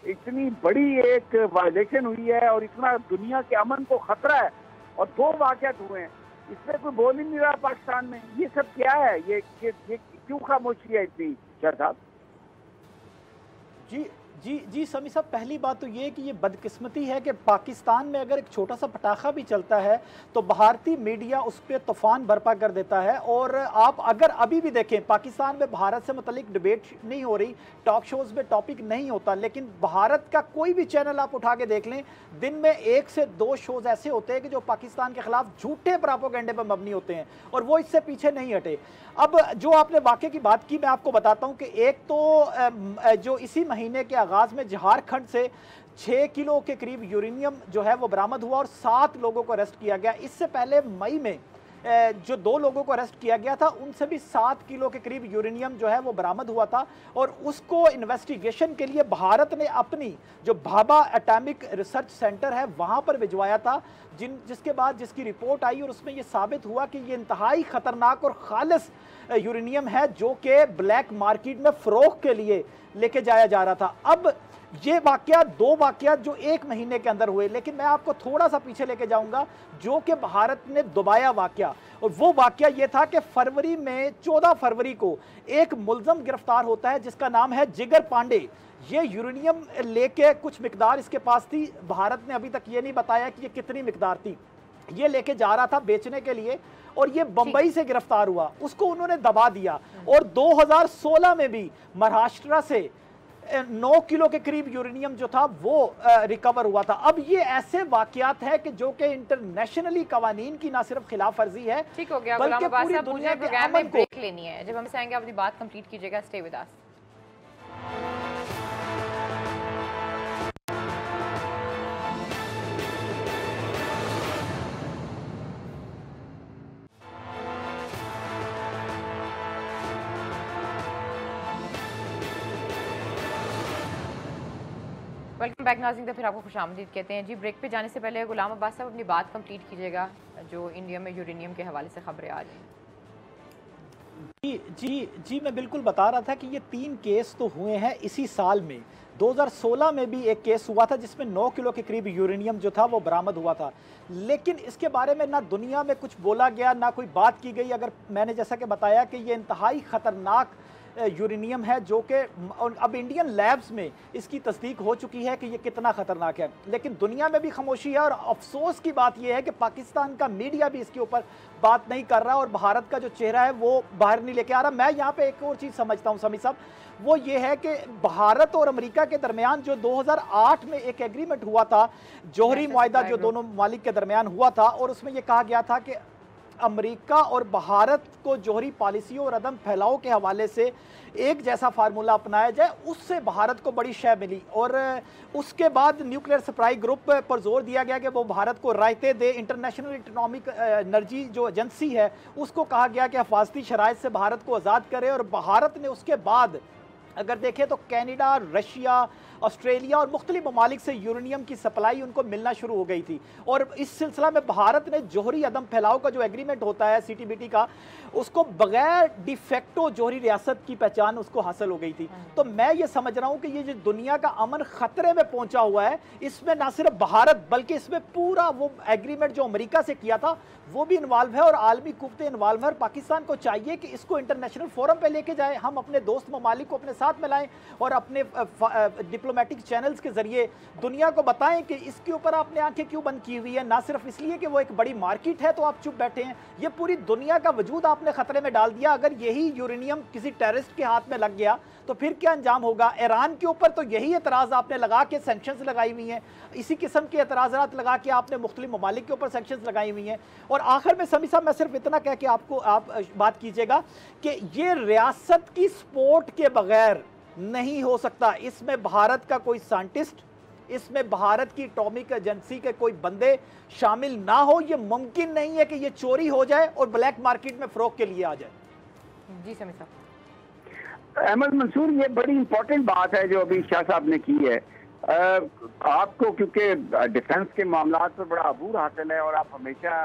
इतनी बड़ी एक वायलेशन हुई है और इतना दुनिया के अमन को खतरा है, और 2 वाक़यात हुए हैं, इसमें कोई बोल ही नहीं रहा पाकिस्तान में। ये सब क्या है, ये क्यों खामोशी है इतनी, शाह साहब? जी समी साहब, पहली बात तो ये कि ये बदकिस्मती है कि पाकिस्तान में अगर एक छोटा सा पटाखा भी चलता है तो भारतीय मीडिया उस पर तूफान बर्पा कर देता है। और आप अगर अभी भी देखें, पाकिस्तान में भारत से मुतल्लिक डिबेट नहीं हो रही, टॉक शोज में टॉपिक नहीं होता, लेकिन भारत का कोई भी चैनल आप उठा के देख लें, दिन में 1 से 2 शोज ऐसे होते हैं कि जो पाकिस्तान के खिलाफ झूठे प्रोपेगेंडे पर मबनी होते हैं, और वो इससे पीछे नहीं हटे। अब जो आपने वाक़े की बात की, मैं आपको बताता हूँ कि एक तो जो इसी महीने के आगाज़ में झारखंड से 6 किलो के करीब यूरेनियम जो है वो बरामद हुआ और 7 लोगों को अरेस्ट किया गया। इससे पहले मई में जो 2 लोगों को अरेस्ट किया गया था, उनसे भी 7 किलो के करीब यूरेनियम जो है वो बरामद हुआ था, और उसको इन्वेस्टिगेशन के लिए भारत ने अपनी जो भाभा एटॉमिक रिसर्च सेंटर है वहाँ पर भिजवाया था, जिसके बाद जिसकी रिपोर्ट आई और उसमें ये साबित हुआ कि ये इंतहाई ख़तरनाक और खालिस यूरेनियम है जो कि ब्लैक मार्केट में फ़रोख्त के लिए लेके जाया जा रहा था। अब ये वाकया 2 वाकयात जो 1 महीने के अंदर हुए, लेकिन मैं आपको थोड़ा सा पीछे लेके जाऊंगा जो कि भारत ने दुबाया वाकया, और वो वाकया ये था कि फरवरी में 14 फरवरी को एक मुलजम गिरफ्तार होता है जिसका नाम है जिगर पांडे। ये यूरेनियम लेके कुछ मिकदार इसके पास थी, भारत ने अभी तक ये नहीं बताया कि ये कितनी मिकदार थी, ये लेके जा रहा था बेचने के लिए, और ये बंबई से गिरफ्तार हुआ, उसको उन्होंने दबा दिया, और 2016 में भी महाराष्ट्र से 9 किलो के करीब यूरेनियम जो था वो रिकवर हुआ था। अब ये ऐसे वाकयात है कि जो कि इंटरनेशनली कवानीन की ना सिर्फ खिलाफ वर्जी है, ठीक हो गया, बल्कि पूरी दुनिया के प्रोग्राम में अमन को। ब्रेक लेनी है, जब हम से आएंगे अपनी बात कंप्लीट कीजिएगा, stay with us. Welcome back नाज़रीन, तो फिर आपको खुशामदीद कहते हैं जी। ब्रेक पे जाने से पहले गुलाम अब्बास साहब अपनी बात कंप्लीट कीजिएगा, जो इंडिया में यूरेनियम के हवाले से खबरें आ रही हैं। जी मैं बिल्कुल बता रहा था कि ये 3 केस तो हुए हैं इसी साल में। 2016 में भी एक केस हुआ था जिसमें 9 किलो के करीब यूरेनियम जो था वो बरामद हुआ था, लेकिन इसके बारे में ना दुनिया में कुछ बोला गया, ना कोई बात की गई। अगर मैंने जैसा कि बताया कि ये इंतहाई ख़तरनाक यूरेनियम है जो कि अब इंडियन लैब्स में इसकी तस्दीक हो चुकी है कि ये कितना ख़तरनाक है, लेकिन दुनिया में भी खामोशी है। और अफसोस की बात यह है कि पाकिस्तान का मीडिया भी इसके ऊपर बात नहीं कर रहा और भारत का जो चेहरा है वो बाहर नहीं लेके आ रहा। मैं यहाँ पे एक और चीज़ समझता हूँ समी साहब, वो ये है कि भारत और अमेरिका के दरमियान जो 2008 में एक एग्रीमेंट हुआ था, जौहरी मुआहदा जो दोनों ममालिक के दरमियान हुआ था, और उसमें यह कहा गया था कि अमेरिका और भारत को जौहरी पॉलिसियों और अदम फैलाव के हवाले से एक जैसा फार्मूला अपनाया जाए, उससे भारत को बड़ी शय मिली। और उसके बाद न्यूक्लियर सप्लाई ग्रुप पर जोर दिया गया कि वो भारत को रायते दे। इंटरनेशनल इकोनॉमिक एनर्जी जो एजेंसी है उसको कहा गया कि हिफाजती शराइत से भारत को आज़ाद करे, और भारत ने उसके बाद अगर देखें तो कनाडा, रशिया, ऑस्ट्रेलिया और मुख्तलिफ ममालिक से यूरेनियम की सप्लाई उनको मिलना शुरू हो गई थी। और इस सिलसिला में भारत ने जौहरी अदम फैलाव का जो एग्रीमेंट होता है CTBT का, उसको बगैर डिफेक्टो जौहरी रियासत की पहचान उसको हासिल हो गई थी। तो मैं ये समझ रहा हूँ कि ये जो दुनिया का अमन खतरे में पहुंचा हुआ है, इसमें ना सिर्फ भारत बल्कि इसमें पूरा वो एग्रीमेंट जो अमेरिका से किया था वो भी इन्वॉल्व है और आलमी कुव्वतें इन्वॉल्व है। और पाकिस्तान को चाहिए कि इसको इंटरनेशनल फोरम पे लेके जाए, हम अपने दोस्त ममालिक को अपने साथ मिलाएं और अपने डिप्लोमेटिक चैनल्स के जरिए दुनिया को बताएं कि इसके ऊपर आपने आंखें क्यों बंद की हुई है। ना सिर्फ इसलिए कि वो एक बड़ी मार्केट है तो आप चुप बैठे हैं, ये पूरी दुनिया का वजूद आपने खतरे में डाल दिया। अगर यही यूरेनियम किसी टेररिस्ट के हाथ में लग गया तो फिर क्या अंजाम होगा। ईरान के ऊपर तो यही एतराज़ आपने लगा के सैंक्शंस लगाई हुई हैं, इसी किस्म के एतराज़ात लगा के आपने मुख्तलिफ ममालिक के ऊपर सैंक्शंस लगाई हुई हैं। और आखिर में समी साहब मैं सिर्फ इतना कह के आप बात कीजिएगा कि ये रियासत की सपोर्ट के बगैर नहीं हो सकता। इसमें भारत का कोई साइंटिस्ट, इसमें भारत की एटॉमिक एजेंसी के कोई बंदे शामिल ना हो, ये मुमकिन नहीं है कि ये चोरी हो जाए और ब्लैक मार्केट में फरोख्त के लिए आ जाए। जी समी साहब। अहमद मंसूर, ये बड़ी इंपॉर्टेंट बात है जो अभी शाह साहब ने की है। आपको क्योंकि डिफेंस के मामला पर बड़ा अबूर हासिल है और आप हमेशा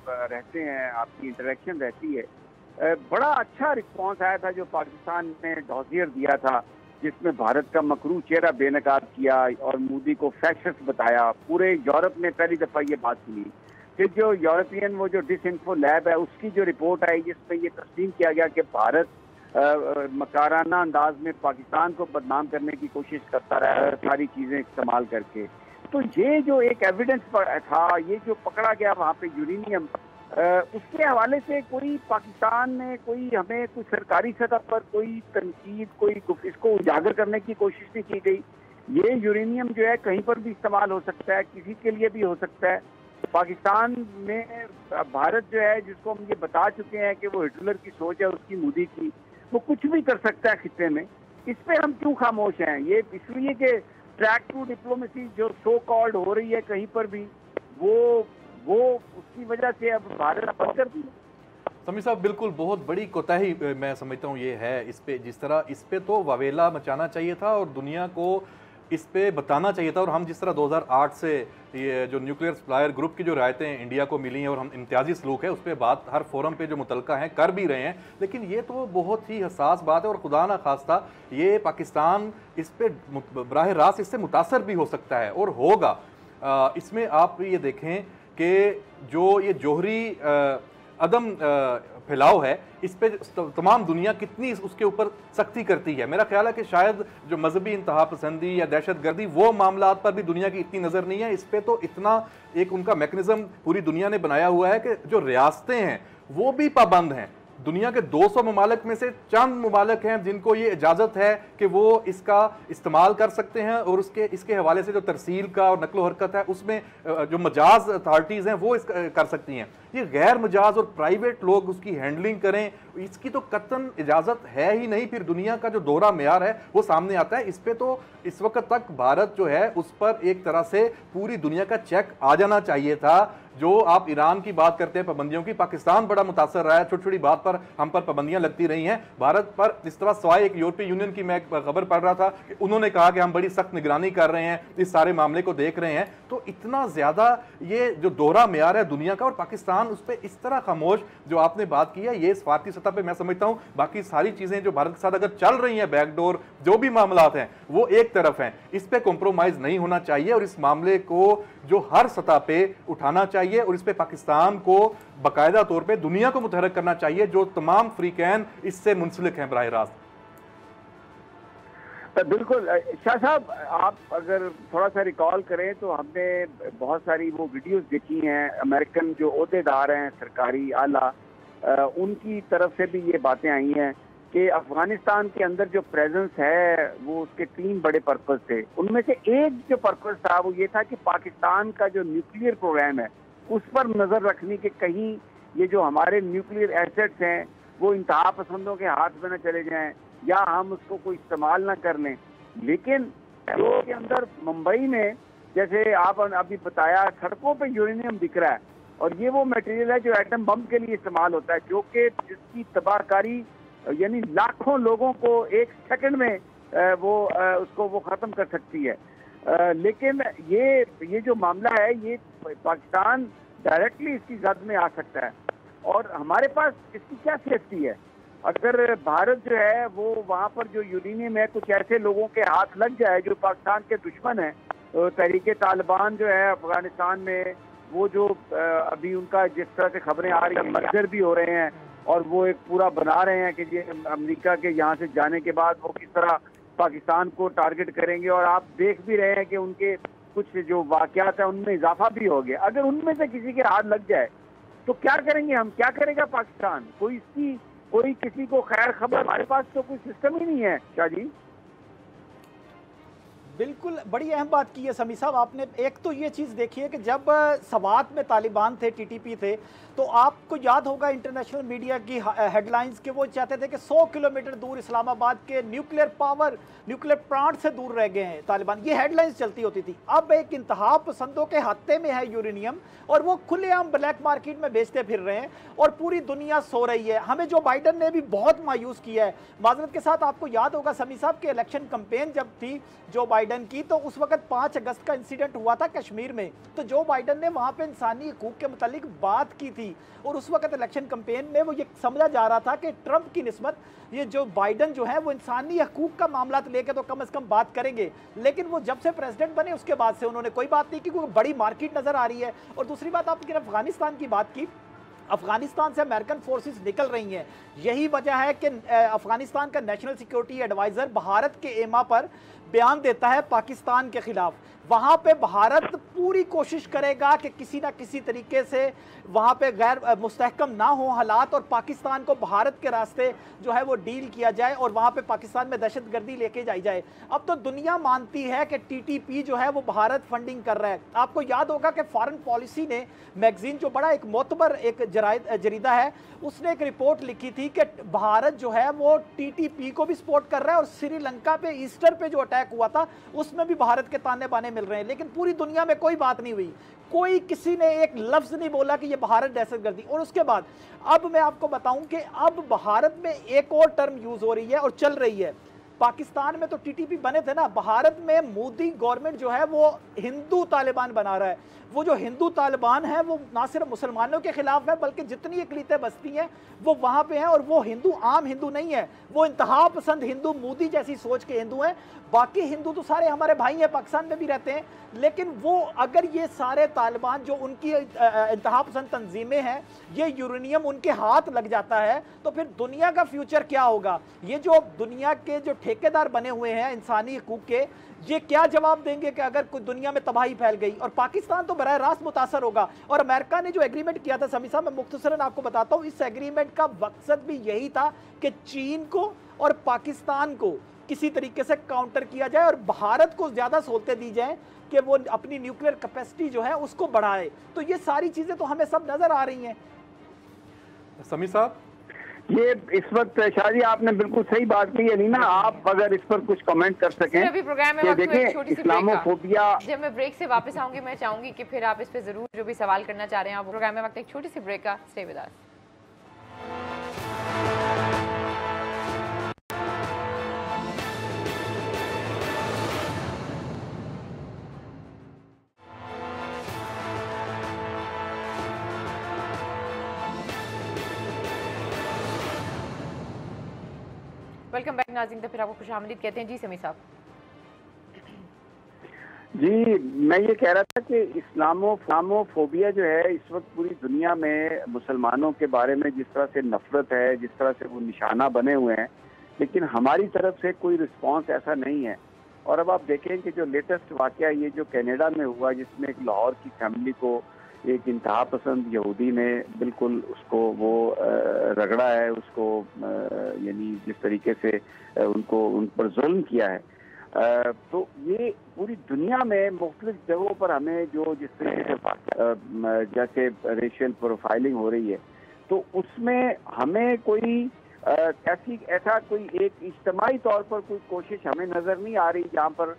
रहते हैं, आपकी इंटरेक्शन रहती है। बड़ा अच्छा रिस्पॉन्स आया था जो पाकिस्तान ने डॉजियर दिया था, जिसमें भारत का मकरू चेहरा बेनकाब किया और मोदी को फैक्शस बताया। पूरे यूरोप ने पहली दफ़ा ये बात सुनी। फिर जो यूरोपियन वो जो डिसइंफो लैब है उसकी जो रिपोर्ट आई जिसमें ये तस्लीम किया गया कि भारत मकाराना अंदाज में पाकिस्तान को बदनाम करने की कोशिश करता रहा है सारी चीज़ें इस्तेमाल करके। तो ये जो एक एविडेंस था, ये जो पकड़ा गया वहाँ पे यूरेनियम, उसके हवाले से कोई पाकिस्तान ने कोई हमें कोई सरकारी सतह पर कोई तनकीद, कोई इसको उजागर करने की कोशिश नहीं की गई। ये यूरेनियम जो है कहीं पर भी इस्तेमाल हो सकता है, किसी के लिए भी हो सकता है। पाकिस्तान में भारत जो है, जिसको हम ये बता चुके हैं कि वो हिटलर की सोच है उसकी, मोदी की, वो कुछ भी कर सकता है खित्ते में। इस पे हम क्यों खामोश हैं? ये इसलिए कि ट्रैक टू डिप्लोमेसी जो सो कॉल्ड हो रही है कहीं पर भी, वो उसकी वजह से अब भारत बंद कर दी। समी साहब, बिल्कुल बहुत बड़ी कोताही मैं समझता हूँ ये है। इस पे जिस तरह इस पे तो वावेला मचाना चाहिए था और दुनिया को इस पे बताना चाहिए था। और हम जिस तरह 2008 से ये जो न्यूक्लियर सप्लायर ग्रुप की जो रायतें इंडिया को मिली हैं और हम इम्तियाजी सलूक है उस पर बात हर फोरम पे जो मुतलका हैं कर भी रहे हैं, लेकिन ये तो बहुत ही हसास बात है और खुदा ना खास्ता ये पाकिस्तान इस पे बराह रास्त इससे मुतासर भी हो सकता है और होगा। इसमें आप ये देखें कि जो ये जौहरी अदम फैलाव है, इस पे तमाम दुनिया कितनी उसके ऊपर सख्ती करती है। मेरा ख्याल है कि शायद जो मजहबी इंतहा पसंदी या दहशतगर्दी वो मामला पर भी दुनिया की इतनी नज़र नहीं है। इस पे तो इतना एक उनका मैकेनिज्म पूरी दुनिया ने बनाया हुआ है कि जो रियासतें हैं वो भी पाबंद हैं। दुनिया के 200 ममालिक में से चंद ममालिक हैं जिनको ये इजाज़त है कि वो इसका इस्तेमाल कर सकते हैं और इसके हवाले से जो तरसील का और नकलो हरकत है उसमें जो मजाज अथॉरिटीज़ हैं वो कर सकती हैं। ये गैर मजाज और प्राइवेट लोग उसकी हैंडलिंग करें, इसकी तो कतन इजाज़त है ही नहीं। फिर दुनिया का जो दोहरा मेयार है वो सामने आता है। इस पे तो इस वक्त तक भारत जो है उस पर एक तरह से पूरी दुनिया का चेक आ जाना चाहिए था। जो आप ईरान की बात करते हैं पाबंदियों की, पाकिस्तान बड़ा मुतासर रहा है, छोटी छोटी बात पर हम पर पाबंदियां लगती रही हैं। भारत पर जिस तरह सवाए एक यूरोपीय यूनियन की मैं खबर पढ़ रहा था कि उन्होंने कहा कि हम बड़ी सख्त निगरानी कर रहे हैं, इस सारे मामले को देख रहे हैं। तो इतना ज्यादा ये जो दोहरा मेयार है दुनिया का, और पाकिस्तान पाकिस्तान उस पर इस तरह खामोश, जो आपने बात की है, ये स्वार्थी सतह पे मैं समझता हूं बाकी सारी चीजें जो भारत के साथ अगर चल रही हैं, बैकडोर जो भी मामलात हैं वो एक तरफ हैं, इस पे कॉम्प्रोमाइज नहीं होना चाहिए और इस मामले को जो हर सतह पे उठाना चाहिए और इस पे पाकिस्तान को बाकायदा तौर पे दुनिया को मुतहरक करना चाहिए, जो तमाम फ्रीकैन इससे मुंसलिक हैं बराह रास्त। बिल्कुल शाह साहब, आप अगर थोड़ा सा रिकॉल करें तो हमने बहुत सारी वो वीडियोस देखी हैं, अमेरिकन जो ओहदेदार हैं सरकारी आला, उनकी तरफ से भी ये बातें आई हैं कि अफगानिस्तान के अंदर जो प्रेजेंस है वो उसके 3 बड़े पर्पस थे। उनमें से एक जो पर्पस था वो ये था कि पाकिस्तान का जो न्यूक्लियर प्रोग्राम है उस पर नजर रखनी कि कहीं ये जो हमारे न्यूक्लियर एसेट्स हैं वो इंतहा पसंदों के हाथ में न चले जाएं या हम उसको कोई इस्तेमाल ना कर लें। लेकिन जो के अंदर मुंबई में, जैसे आप अभी बताया, सड़कों पे यूरेनियम दिख रहा है और ये वो मटेरियल है जो एटम बम के लिए इस्तेमाल होता है, जो कि जिसकी तबाहकारी यानी लाखों लोगों को 1 सेकंड में उसको वो खत्म कर सकती है। लेकिन ये जो मामला है ये पाकिस्तान डायरेक्टली इसकी जद में आ सकता है और हमारे पास इसकी क्या सेफ्टी है? अगर भारत जो है वो वहाँ पर जो यूरेनियम है कुछ ऐसे लोगों के हाथ लग जाए जो पाकिस्तान के दुश्मन हैं, तो तहरीके तालिबान जो है अफगानिस्तान में, वो जो अभी उनका जिस तरह से खबरें आ रही हैं, मर्डर भी हो रहे हैं और वो एक पूरा बना रहे हैं कि ये अमेरिका के यहाँ से जाने के बाद वो किस तरह पाकिस्तान को टारगेट करेंगे, और आप देख भी रहे हैं कि उनके कुछ जो वाकयात हैं उनमें इजाफा भी हो गया। अगर उनमें से किसी के हाथ लग जाए तो क्या करेंगे हम? क्या करेगा पाकिस्तान? कोई किसी को खैर खबर, हमारे पास तो कोई सिस्टम ही नहीं है। शाह जी बिल्कुल बड़ी अहम बात की है समी साहब आपने। एक तो ये चीज़ देखिए कि जब सवात में तालिबान थे, टीटीपी थे, तो आपको याद होगा इंटरनेशनल मीडिया की हेडलाइंस के वो चाहते थे कि 100 किलोमीटर दूर इस्लामाबाद के न्यूक्लियर प्लांट से दूर रह गए हैं तालिबान, ये हेडलाइंस चलती होती थी। अब एक इंतहा पसंदों के हत्थे में है यूरेनियम और वो खुलेआम ब्लैक मार्केट में बेचते फिर रहे हैं और पूरी दुनिया सो रही है। हमें जो बाइडन ने भी बहुत मायूस किया है। माजरत के साथ आपको याद होगा समी साहब के इलेक्शन कैंपेन जब थी जो बाइडन की, तो उस वक्त 5 अगस्त का इंसिडेंट हुआ था कश्मीर में, तो जो बाइडन ने वहां पे इंसानी हकूक के मुतालिक बात की थी और उस वक्त इलेक्शन कैंपेन में वो ये समझा जा रहा था कि ट्रंप की निस्बत ये जो बाइडन जो है वो इंसानी हकूक का मामला लेके तो कम से कम बात करेंगे। लेकिन वो जब से प्रेसिडेंट बने उसके बाद से उन्होंने कोई बात नहीं की, क्योंकि बड़ी मार्केट नजर आ रही है। और दूसरी बात, आपने अफगानिस्तान की बात की, अफगानिस्तान से अमेरिकन फोर्सेस निकल रही हैं। यही वजह है कि अफगानिस्तान का नेशनल सिक्योरिटी एडवाइजर भारत के एमा पर बयान देता है पाकिस्तान के खिलाफ। वहां पे भारत पूरी कोशिश करेगा कि किसी ना किसी तरीके से वहां पे गैर मुस्तहकम ना हो हालात और पाकिस्तान को भारत के रास्ते जो है वो डील किया जाए और वहां पे पाकिस्तान में दहशतगर्दी लेके जाई जाए। अब तो दुनिया मानती है कि टीटीपी जो है वो भारत फंडिंग कर रहा है। आपको याद होगा कि फॉरेन पॉलिसी ने मैगजीन जो बड़ा एक मोतबर एक जरीदा है, उसने एक रिपोर्ट लिखी थी कि भारत जो है वो टीटीपी को भी सपोर्ट कर रहा है और श्रीलंका पे ईस्टर पे जो अटैक हुआ था उसमें भी भारत के ताने बाने मिल रहे हैं। लेकिन पूरी दुनिया में कोई बात नहीं हुई, कोई किसी ने एक लफ्ज नहीं बोला कि ये भारत दहशतगर्दी। और उसके बाद अब मैं आपको बताऊं कि अब भारत में एक और टर्म यूज हो रही है और चल रही है। पाकिस्तान में तो टीटीपी बने थे ना, भारत में मोदी गवर्नमेंट जो है वो हिंदू तालिबान बना रहा है। वो जो हिंदू तालिबान है वो ना सिर्फ मुसलमानों के खिलाफ है बल्कि जितनी अक़लीतें बसती हैं वो वहाँ पे हैं। और वो हिंदू आम हिंदू नहीं है, वो इंतहा पसंद हिंदू, मोदी जैसी सोच के हिंदू हैं। बाकी हिंदू तो सारे हमारे भाई हैं, पाकिस्तान में भी रहते हैं। लेकिन वो अगर ये सारे तालिबान जो उनकी इंतहा पसंद तंजीमें हैं, ये यूरेनियम उनके हाथ लग जाता है तो फिर दुनिया का फ्यूचर क्या होगा? ये जो दुनिया के जो ठेकेदार बने हुए हैं इंसानी हकूक के, ये क्या जवाब देंगे कि अगर कोई दुनिया में तबाही फैल गई? और पाकिस्तान तो बराह रास्त मुतासर होगा। और अमेरिका ने जो एग्रीमेंट किया था समी साहब, मैं मुख्तसरन आपको बताता हूँ, इस एग्रीमेंट का मकसद भी यही था कि चीन को और पाकिस्तान को किसी तरीके से काउंटर किया जाए और भारत को ज्यादा सहूलतें दी जाए कि वो अपनी न्यूक्लियर कैपेसिटी जो है उसको बढ़ाए। तो ये सारी चीजें तो हमें सब नजर आ रही हैं। समी साहब, ये इस वक्त शाह जी आपने बिल्कुल सही बात की है। नीना, आप अगर इस पर कुछ कमेंट कर सकें। अभी प्रोग्राम में देखें, इस्लामोफोबिया, जब मैं ब्रेक से वापस आऊंगी मैं चाहूंगी कि फिर आप इस पे जरूर जो भी सवाल करना चाह रहे हैं आप प्रोग्राम में वक्त एक छोटी सी ब्रेक का। Stay with us. Welcome back नाज़रीन, तो फिर आपको खुशामदीद कहते हैं। जी समीर साहब। जी, मैं ये कह रहा था कि इस्लामोफोबिया जो है इस वक्त पूरी दुनिया में मुसलमानों के बारे में जिस तरह से नफरत है, जिस तरह से वो निशाना बने हुए हैं, लेकिन हमारी तरफ से कोई रिस्पांस ऐसा नहीं है। और अब आप देखें कि जो लेटेस्ट वाकया ये जो कनाडा में हुआ, जिसमें एक लाहौर की फैमिली को एक इंतहा पसंद यहूदी ने बिल्कुल उसको वो रगड़ा है, उसको यानी जिस तरीके से उन पर जुल्म किया है, तो ये पूरी दुनिया में मुख्तलिफ जगहों पर हमें जो जिससे जैसे रेशियल प्रोफाइलिंग हो रही है, तो उसमें हमें कोई ऐसा कोई एक इज्तिमाई तौर पर कोई कोशिश हमें नजर नहीं आ रही जहाँ पर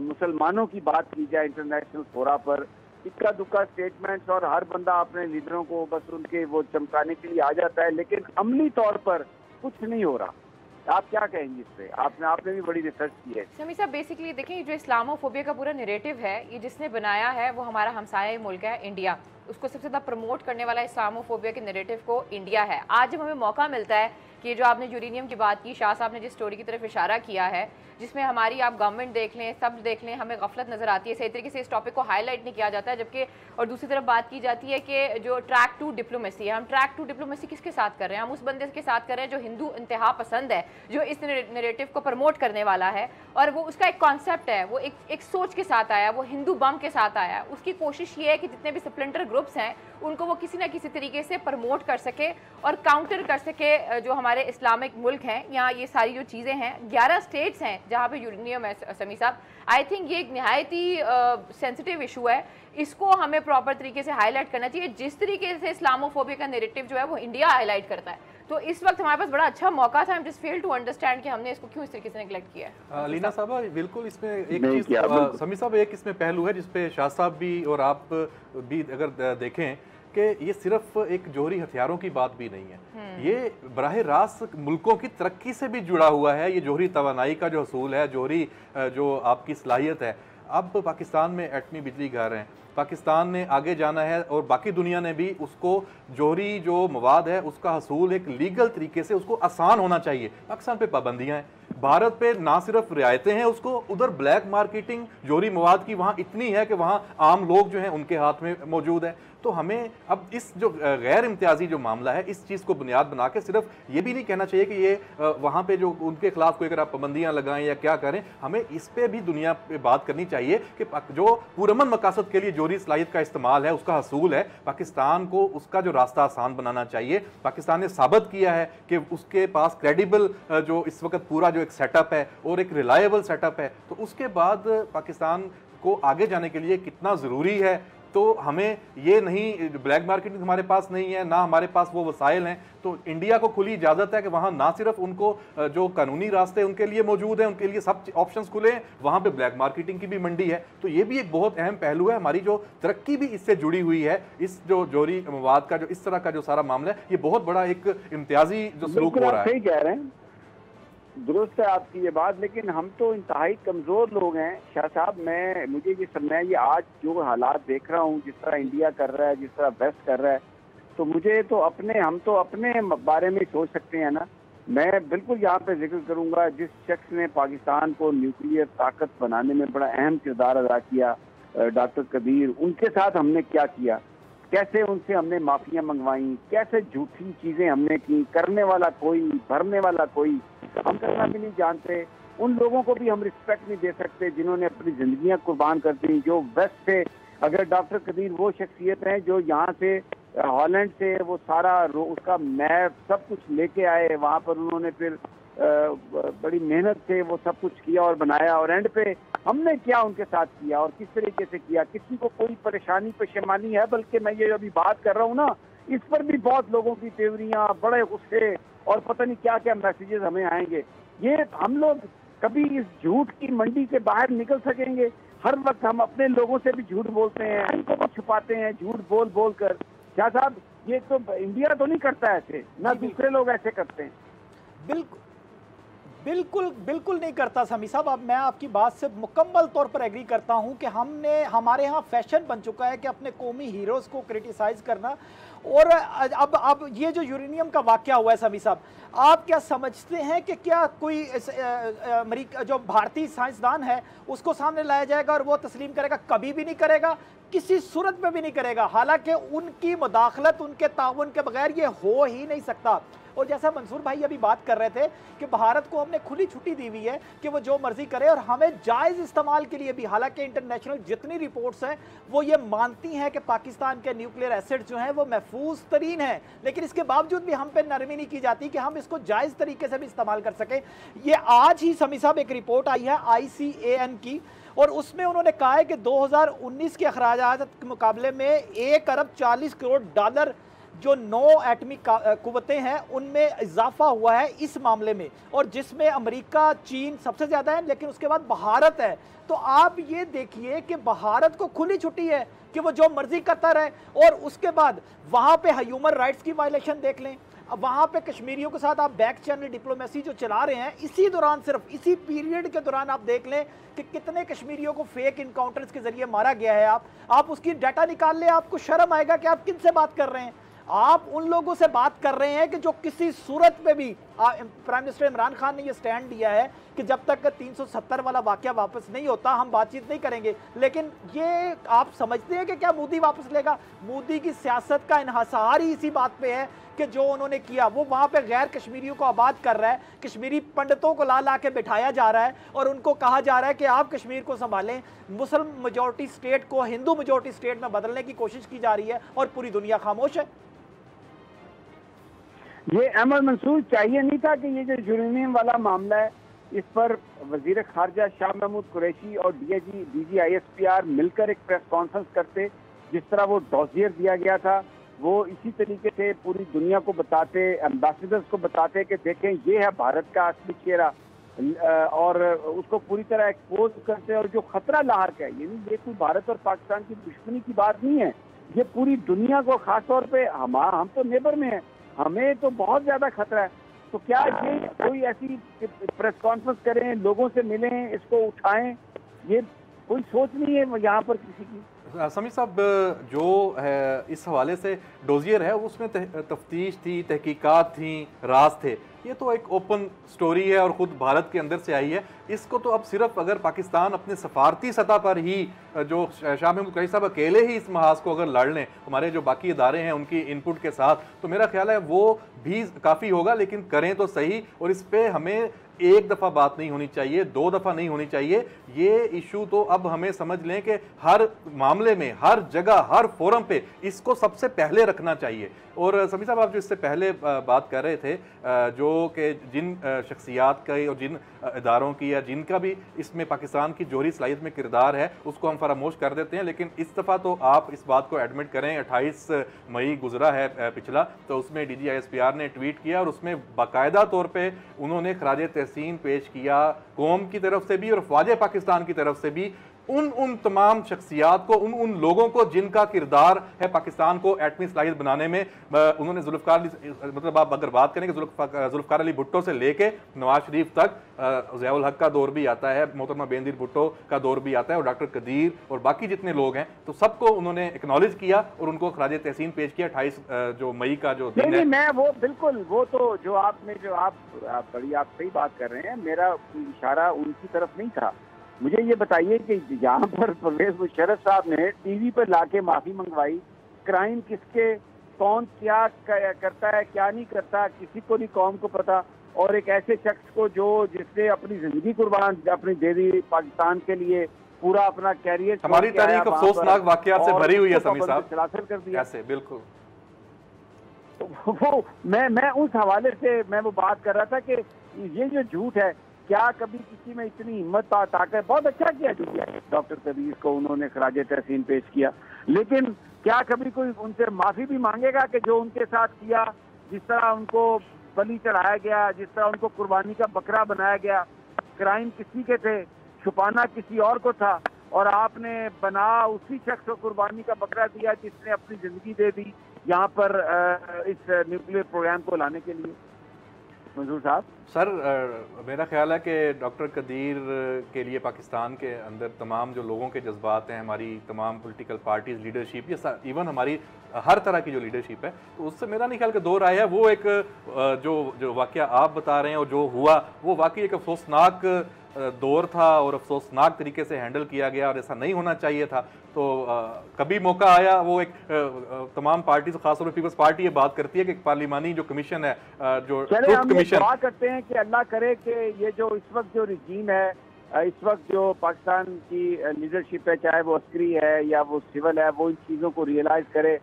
मुसलमानों की बात की जाए इंटरनेशनल फोरा पर। इक्का दुक्का स्टेटमेंट्स और हर बंदा अपने लीडरों को बस उनके वो चमकाने के लिए आ जाता है, लेकिन अमली तौर पर कुछ नहीं हो रहा। आप क्या कहेंगे इस पे? आपने भी बड़ी रिसर्च की है। समीर साहब, बेसिकली देखिए, जो इस्लामोफोबिया का पूरा नैरेटिव है, ये जिसने बनाया है वो हमारा हमसाया मुल्क है इंडिया। उसको सबसे ज़्यादा प्रमोट करने वाला इस्लामोफोबिया के नैरेटिव को इंडिया है। आज जब हमें मौका मिलता है कि जो आपने यूरेनियम की बात की, शाह साहब ने जिस स्टोरी की तरफ इशारा किया है, जिसमें हमारी आप गवर्नमेंट देख लें, सब देख लें, हमें गफलत नजर आती है, सही तरीके से इस टॉपिक को हाईलाइट नहीं किया जाता है। जबकि और दूसरी तरफ बात की जाती है कि जो ट्रैक टू डिप्लोमेसी है, हम ट्रैक टू डिप्लोमेसी किसके साथ कर रहे हैं? हम उस बंदे के साथ कर रहे हैं जो हिंदू इंतहा पसंद है, जो इस नैरेटिव को प्रमोट करने वाला है, और वो उसका एक कॉन्सेप्ट है, वो एक सोच के साथ आया, वो हिंदू बम के साथ आया। उसकी कोशिश ये है कि जितने भी स्प्लिंटर ग्रुप्स हैं उनको वो किसी ना किसी तरीके से प्रमोट कर सके और काउंटर कर सके जो हमारे इस्लामिक मुल्क हैं। यहाँ ये सारी जो चीज़ें हैं, 11 स्टेट्स हैं जहाँ पे यूरेनियम है। समीर साहब, आई थिंक ये एक नहायत ही सेंसिटिव इशू है, इसको हमें प्रॉपर तरीके से हाईलाइट करना चाहिए। जिस तरीके से इस्लामोफोबिया का नैरेटिव जो है वो इंडिया हाईलाइट करता है, तो इस वक्त हमारे पास बड़ा अच्छा मौका था। हम जस्ट फेल टू अंडरस्टैंड कि हमने इसको क्यों इस तरीके से नेग्लेक्ट किया है। लीना साहब, बिल्कुल इसमें एक चीज़ समीर साहब, एक इसमें पहलू है जिसपे शाह साहब भी और आप भी अगर देखें कि ये सिर्फ एक जोहरी हथियारों की बात भी नहीं है, ये बराह रास्त मुल्कों की तरक्की से भी जुड़ा हुआ है। ये जोहरी तवानाई का जो हसूल है, जोहरी जो आपकी सलाहियत है। अब पाकिस्तान में एटमी बिजली घर हैं, पाकिस्तान ने आगे जाना है और बाकी दुनिया ने भी उसको जोहरी जो मवाद है उसका हसूल एक लीगल तरीके से उसको आसान होना चाहिए। पाकिस्तान पे पाबंदियां हैं, भारत पे ना सिर्फ रियायतें हैं उसको, उधर ब्लैक मार्केटिंग जोहरी मवाद की वहाँ इतनी है कि वहाँ आम लोग जो हैं उनके हाथ में मौजूद है। तो हमें अब इस जो गैर इम्तियाजी जो मामला है, इस चीज़ को बुनियाद बना के सिर्फ ये भी नहीं कहना चाहिए कि ये वहाँ पे जो उनके खिलाफ कोई अगर आप पाबंदियाँ लगाएं या क्या करें, हमें इस पे भी दुनिया पे बात करनी चाहिए कि जो पुरअमन मकासद के लिए जोहरी सलाहियत का इस्तेमाल है, उसका हसूल है, पाकिस्तान को उसका जो रास्ता आसान बनाना चाहिए। पाकिस्तान ने साबित किया है कि उसके पास क्रेडिबल जो इस वक्त पूरा जो एक सेटअप है और एक रिलायबल सेटअप है, तो उसके बाद पाकिस्तान को आगे जाने के लिए कितना ज़रूरी है। तो हमें ये नहीं, ब्लैक मार्केटिंग हमारे पास नहीं है, ना हमारे पास वो वसाइल हैं, तो इंडिया को खुली इजाज़त है कि वहाँ ना सिर्फ उनको जो कानूनी रास्ते उनके लिए मौजूद हैं, उनके लिए सब ऑप्शंस खुले हैं, वहाँ पे ब्लैक मार्केटिंग की भी मंडी है। तो ये भी एक बहुत अहम पहलू है। हमारी जो तरक्की भी इससे जुड़ी हुई है, इस जो जोहरी मवाद का जो इस तरह का जो सारा मामला है, ये बहुत बड़ा एक इम्तियाजी जो सलूक हो रहा है। सही कह रहे हैं, दुरुस्त है आपकी ये बात, लेकिन हम तो इंतहाई कमज़ोर लोग हैं शाह साहब। मुझे ये समझना है, ये आज जो हालात देख रहा हूँ, जिस तरह इंडिया कर रहा है, जिस तरह वेस्ट कर रहा है, तो मुझे तो हम तो अपने बारे में सोच सकते हैं ना। मैं बिल्कुल यहाँ पे जिक्र करूँगा जिस शख्स ने पाकिस्तान को न्यूक्लियर ताकत बनाने में बड़ा अहम किरदार अदा किया, डॉक्टर कबीर। उनके साथ हमने क्या किया, कैसे उनसे हमने माफियाँ मंगवाई, कैसे झूठी चीज़ें हमने की, करने वाला कोई, भरने वाला कोई, हम करना भी नहीं जानते। उन लोगों को भी हम रिस्पेक्ट नहीं दे सकते जिन्होंने अपनी जिंदगियां कुर्बान कर दी, जो वेस्ट से। अगर डॉक्टर कदीर वो शख्सियत है जो यहाँ से हॉलैंड से वो सारा उसका मैप सब कुछ लेके आए, वहाँ पर उन्होंने फिर बड़ी मेहनत से वो सब कुछ किया और बनाया, और एंड पे हमने क्या उनके साथ किया और किस तरीके से किया। किसी को कोई परेशानी पशेमानी है, बल्कि मैं ये अभी बात कर रहा हूँ ना, इस पर भी बहुत लोगों की तेवरियां, बड़े गुस्से और पता नहीं क्या क्या मैसेजेस हमें आएंगे। ये हम लोग कभी इस झूठ की मंडी से बाहर निकल सकेंगे? हर वक्त हम अपने लोगों से भी झूठ बोलते हैं, इनको छुपाते हैं, झूठ बोल बोल कर। क्या साहब, ये तो इंडिया तो नहीं करता ऐसे, ना दूसरे लोग ऐसे करते हैं। बिल्कुल बिल्कुल बिल्कुल नहीं करता समी साहब। अब मैं आपकी बात से मुकम्मल तौर पर एग्री करता हूं कि हमारे यहाँ फैशन बन चुका है कि अपने कौमी हीरोज़ को क्रिटिसाइज़ करना, और अब ये जो यूरेनियम का वाकया हुआ है समी साहब, आप क्या समझते हैं कि क्या कोई अमेरिका जो भारतीय साइंसदान है उसको सामने लाया जाएगा और वो तस्लीम करेगा? कभी भी नहीं करेगा, किसी सूरत में भी नहीं करेगा। हालांकि उनकी मुदाखलत, उनके ताउन के बगैर ये हो ही नहीं सकता। और जैसा मंसूर भाई अभी बात कर रहे थे कि भारत को हमने खुली छुट्टी दी हुई है कि वो जो मर्जी करे और हमें जायज़ इस्तेमाल के लिए भी, हालांकि इंटरनेशनल जितनी रिपोर्ट्स हैं वो ये मानती हैं कि पाकिस्तान के न्यूक्लियर एसेट्स जो हैं वो महफूज तरीन हैं, लेकिन इसके बावजूद भी हम पे नरमी नहीं की जाती कि हम इसको जायज़ तरीके से भी इस्तेमाल कर सकें। ये आज ही समी साहब एक रिपोर्ट आई है ICAN की, और उसमें उन्होंने कहा है कि 2019 के अखराजात के मुकाबले में 1 अरब 40 करोड़ डॉलर जो 9 एटमी कुव्वतें हैं उनमें इजाफा हुआ है इस मामले में, और जिसमें अमेरिका, चीन सबसे ज़्यादा है, लेकिन उसके बाद भारत है। तो आप ये देखिए कि भारत को खुली छुट्टी है कि वो जो मर्जी करता रहे, और उसके बाद वहाँ पे ह्यूमन राइट्स की वायलेशन देख लें। अब वहाँ पे कश्मीरियों के साथ आप बैक चैनल डिप्लोमेसी जो चला रहे हैं, इसी दौरान, सिर्फ इसी पीरियड के दौरान आप देख लें कि कितने कश्मीरियों को फेक इनकाउंटर्स के जरिए मारा गया है। आप उसकी डाटा निकाल लें, आपको शर्म आएगा कि आप किन से बात कर रहे हैं। आप उन लोगों से बात कर रहे हैं कि जो किसी सूरत में भी, प्राइम मिनिस्टर इमरान खान ने यह स्टैंड लिया है कि जब तक 370 वाला वाकया वापस नहीं होता हम बातचीत नहीं करेंगे। लेकिन ये आप समझते हैं कि क्या मोदी वापस लेगा? मोदी की सियासत का इन्हसार ही इसी बात पे है कि जो उन्होंने किया वो वहाँ पे गैर कश्मीरियों को आबाद कर रहा है, कश्मीरी पंडितों को ला ला के बिठाया जा रहा है और उनको कहा जा रहा है कि आप कश्मीर को संभालें। मुस्लिम मेजॉरिटी स्टेट को हिंदू मेजॉरिटी स्टेट में बदलने की कोशिश की जा रही है और पूरी दुनिया खामोश है। ये अहमद मंसूर चाहिए नहीं था कि ये जो यूरेनियम वाला मामला है इस पर वजीर खारजा शाह महमूद कुरैशी और DG ISPR मिलकर एक प्रेस कॉन्फ्रेंस करते। जिस तरह वो डॉजियर दिया गया था वो इसी तरीके से पूरी दुनिया को बताते, एम्बेसडर्स को बताते कि देखें ये है भारत का असली चेहरा, और उसको पूरी तरह एक्सपोज करते। और जो खतरा लाहर का है, ये कोई भारत और पाकिस्तान की दुश्मनी की बात नहीं है, ये पूरी दुनिया को, खासतौर पे हम तो नेबर में हैं, हमें तो बहुत ज्यादा खतरा है। तो क्या ये कोई ऐसी प्रेस कॉन्फ्रेंस करें, लोगों से मिलें, इसको उठाएं, ये कोई सोच नहीं है यहाँ पर किसी की? समीर साहब, जो है इस हवाले से डोजियर है उसमें तफ्तीश थी, तहकीकात थी, राज थे। ये तो एक ओपन स्टोरी है और ख़ुद भारत के अंदर से आई है। इसको तो अब सिर्फ अगर पाकिस्तान अपने सफारती सतह पर ही, जो शाह महमूद कुरैशी साहब अकेले ही इस महाज को अगर लड़ लें, हमारे जो बाकी इदारे हैं उनकी इनपुट के साथ, तो मेरा ख्याल है वो भी काफ़ी होगा। लेकिन करें तो सही, और इस पर हमें एक दफ़ा बात नहीं होनी चाहिए, 2 दफ़ा नहीं होनी चाहिए। ये इशू तो अब हमें समझ लें कि हर मामले में, हर जगह, हर फोरम पे इसको सबसे पहले रखना चाहिए। और समी साहब, आप जो इससे पहले बात कर रहे थे, जो कि जिन शख्सियात का और जिन इदारों की या जिनका भी इसमें पाकिस्तान की जोहरी सलाहियत में किरदार है उसको हम फरामोश कर देते हैं। लेकिन इस दफ़ा तो आप इस बात को एडमिट करें, 28 मई गुजरा है पिछला, तो उसमें DG ISPR ने ट्वीट किया और उसमें बाकायदा तौर पर उन्होंने खराज तहसीन पेश किया कौम की तरफ से भी और फ़ौज पाकिस्तान की तरफ से भी, उन तमाम शख्सियात को, उन लोगों को जिनका किरदार है पाकिस्तान को एटमी सलाहियत बनाने में। उन्होंने जुल्फ़िकार अली, मतलब आप अगर बात करें कि जुल्फ़िकार अली भुट्टो से लेके नवाज शरीफ तक, ज़ियाउल हक का दौर भी आता है, मोहतरमा बेनज़ीर भुट्टो का दौर भी आता है, और डॉक्टर कदीर और बाकी जितने लोग हैं, तो सबको उन्होंने एक्नॉलेज किया और उनको खराज तहसीन पेश किया 28 जो मई का जो दिन है। मैं वो बिल्कुल, वो तो जो आपने, जो आप बड़ी आप सही बात कर रहे हैं, मेरा इशारा उनकी तरफ नहीं था। मुझे ये बताइए कि यहाँ पर परवेज मुशर्रफ साहब ने टीवी पर लाके माफी मंगवाई, क्राइम किसके, कौन क्या करता है, क्या नहीं करता, किसी को नहीं, कौम को पता, और एक ऐसे शख्स को जिसने अपनी जिंदगी कुर्बान अपनी दे दी पाकिस्तान के लिए, पूरा अपना कैरियर, हमारी तारीख अफसोसनाक वाकयात से भरी हुई है समीर साहब, चलाचल कर दिया ऐसे बिल्कुल। वो मैं उस हवाले से मैं वो बात कर रहा था कि ये जो झूठ है, क्या कभी किसी में इतनी हिम्मत ताकत, बहुत अच्छा किया जो किया डॉक्टर कदीर को उन्होंने खराज तहसीन पेश किया, लेकिन क्या कभी कोई उनसे माफी भी मांगेगा कि जो उनके साथ किया, जिस तरह उनको बलि चढ़ाया गया, जिस तरह उनको कुर्बानी का बकरा बनाया गया, क्राइम किसी के थे, छुपाना किसी और को था, और आपने बना उसी शख्स को कुर्बानी का बकरा दिया जिसने अपनी जिंदगी दे दी यहाँ पर इस न्यूक्लियर प्रोग्राम को लाने के लिए। मंजूर साहब। सर मेरा ख्याल है कि डॉक्टर कदीर के लिए पाकिस्तान के अंदर तमाम जो लोगों के जज्बात हैं, हमारी तमाम पॉलिटिकल पार्टीज लीडरशिप, ये इवन हमारी हर तरह की जो लीडरशिप है, तो उससे मेरा नहीं ख्याल कि दो राय है। वो एक जो वाक़या आप बता रहे हैं और जो हुआ वो वाकई एक अफसोसनाक दौर था और अफसोसनाक तरीके से हैंडल किया गया और ऐसा नहीं होना चाहिए था। तो कभी मौका आया, वो एक तमाम पार्टी खासतौर पर पीपल्स पार्टी ये बात करती है कि पार्लिमानी जो कमीशन है, जो ट्रुथ कमीशन, दुआ करते हैं कि अल्लाह करे कि ये जो इस वक्त जो रिजीम है, इस वक्त जो पाकिस्तान की लीडरशिप है, चाहे वो अस्करी है या वो सिविल है, वो इन चीज़ों को रियलाइज करे।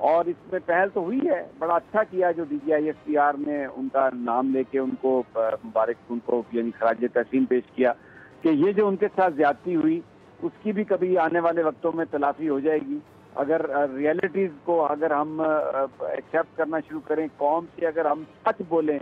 और इसमें पहल तो हुई है, बड़ा अच्छा किया जो DGISPR ने उनका नाम लेके उनको मुबारक, उनको यानी खराज तहसीन पेश किया कि ये जो उनके साथ ज्यादती हुई उसकी भी कभी आने वाले वक्तों में तलाफी हो जाएगी। अगर रियलिटीज को अगर हम एक्सेप्ट करना शुरू करें, कौम से अगर हम सच बोलें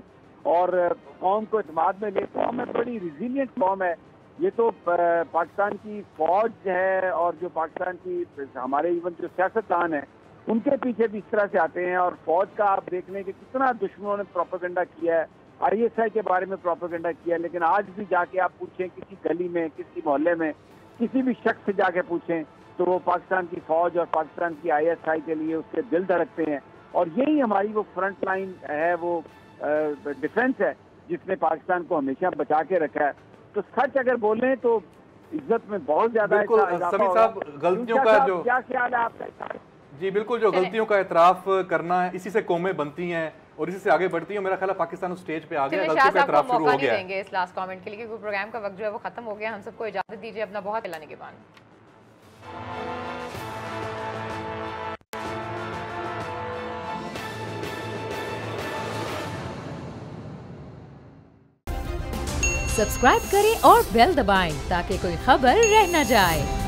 और कौम को एतमाद में ले, कौम है बड़ी रिजिलियंट कौम है। ये तो पाकिस्तान की फौज है और जो पाकिस्तान की हमारे इवन जो सियासतदान है उनके पीछे भी इस तरह से आते हैं। और फौज का आप देख लें कि कितना दुश्मनों ने प्रोपेगेंडा किया है, ISI के बारे में प्रोपेगेंडा किया है, लेकिन आज भी जाके आप पूछें किसी गली में, किसी मोहल्ले में, किसी भी शख्स से जाके पूछें तो वो पाकिस्तान की फौज और पाकिस्तान की ISI के लिए उसके दिल धड़कते हैं। और यही हमारी वो फ्रंट लाइन है, वो डिफेंस है जिसने पाकिस्तान को हमेशा बचा के रखा है। तो सच अगर बोलें तो इज्जत में बहुत ज्यादा समीर साहब, गलतियों का जो क्या ख्याल है आपका? जी बिल्कुल, जो गलतियों का एतराफ करना है, इसी से कौमें बनती हैं और इसी से आगे बढ़ती हैं। मेरा ख्याल है पाकिस्तान उस स्टेज पे आ गया, गलतियों का एतराफ शुरू हो गया है। देंगे इस लास्ट कमेंट के लिए क्योंकि प्रोग्राम का वक्त जो है वो खत्म हो गया। हम सबको इजाजत दीजिए अपना बहुत लाने के बाद। सब्सक्राइब करें और बेल दबाएं ताकि कोई खबर रह न जाए।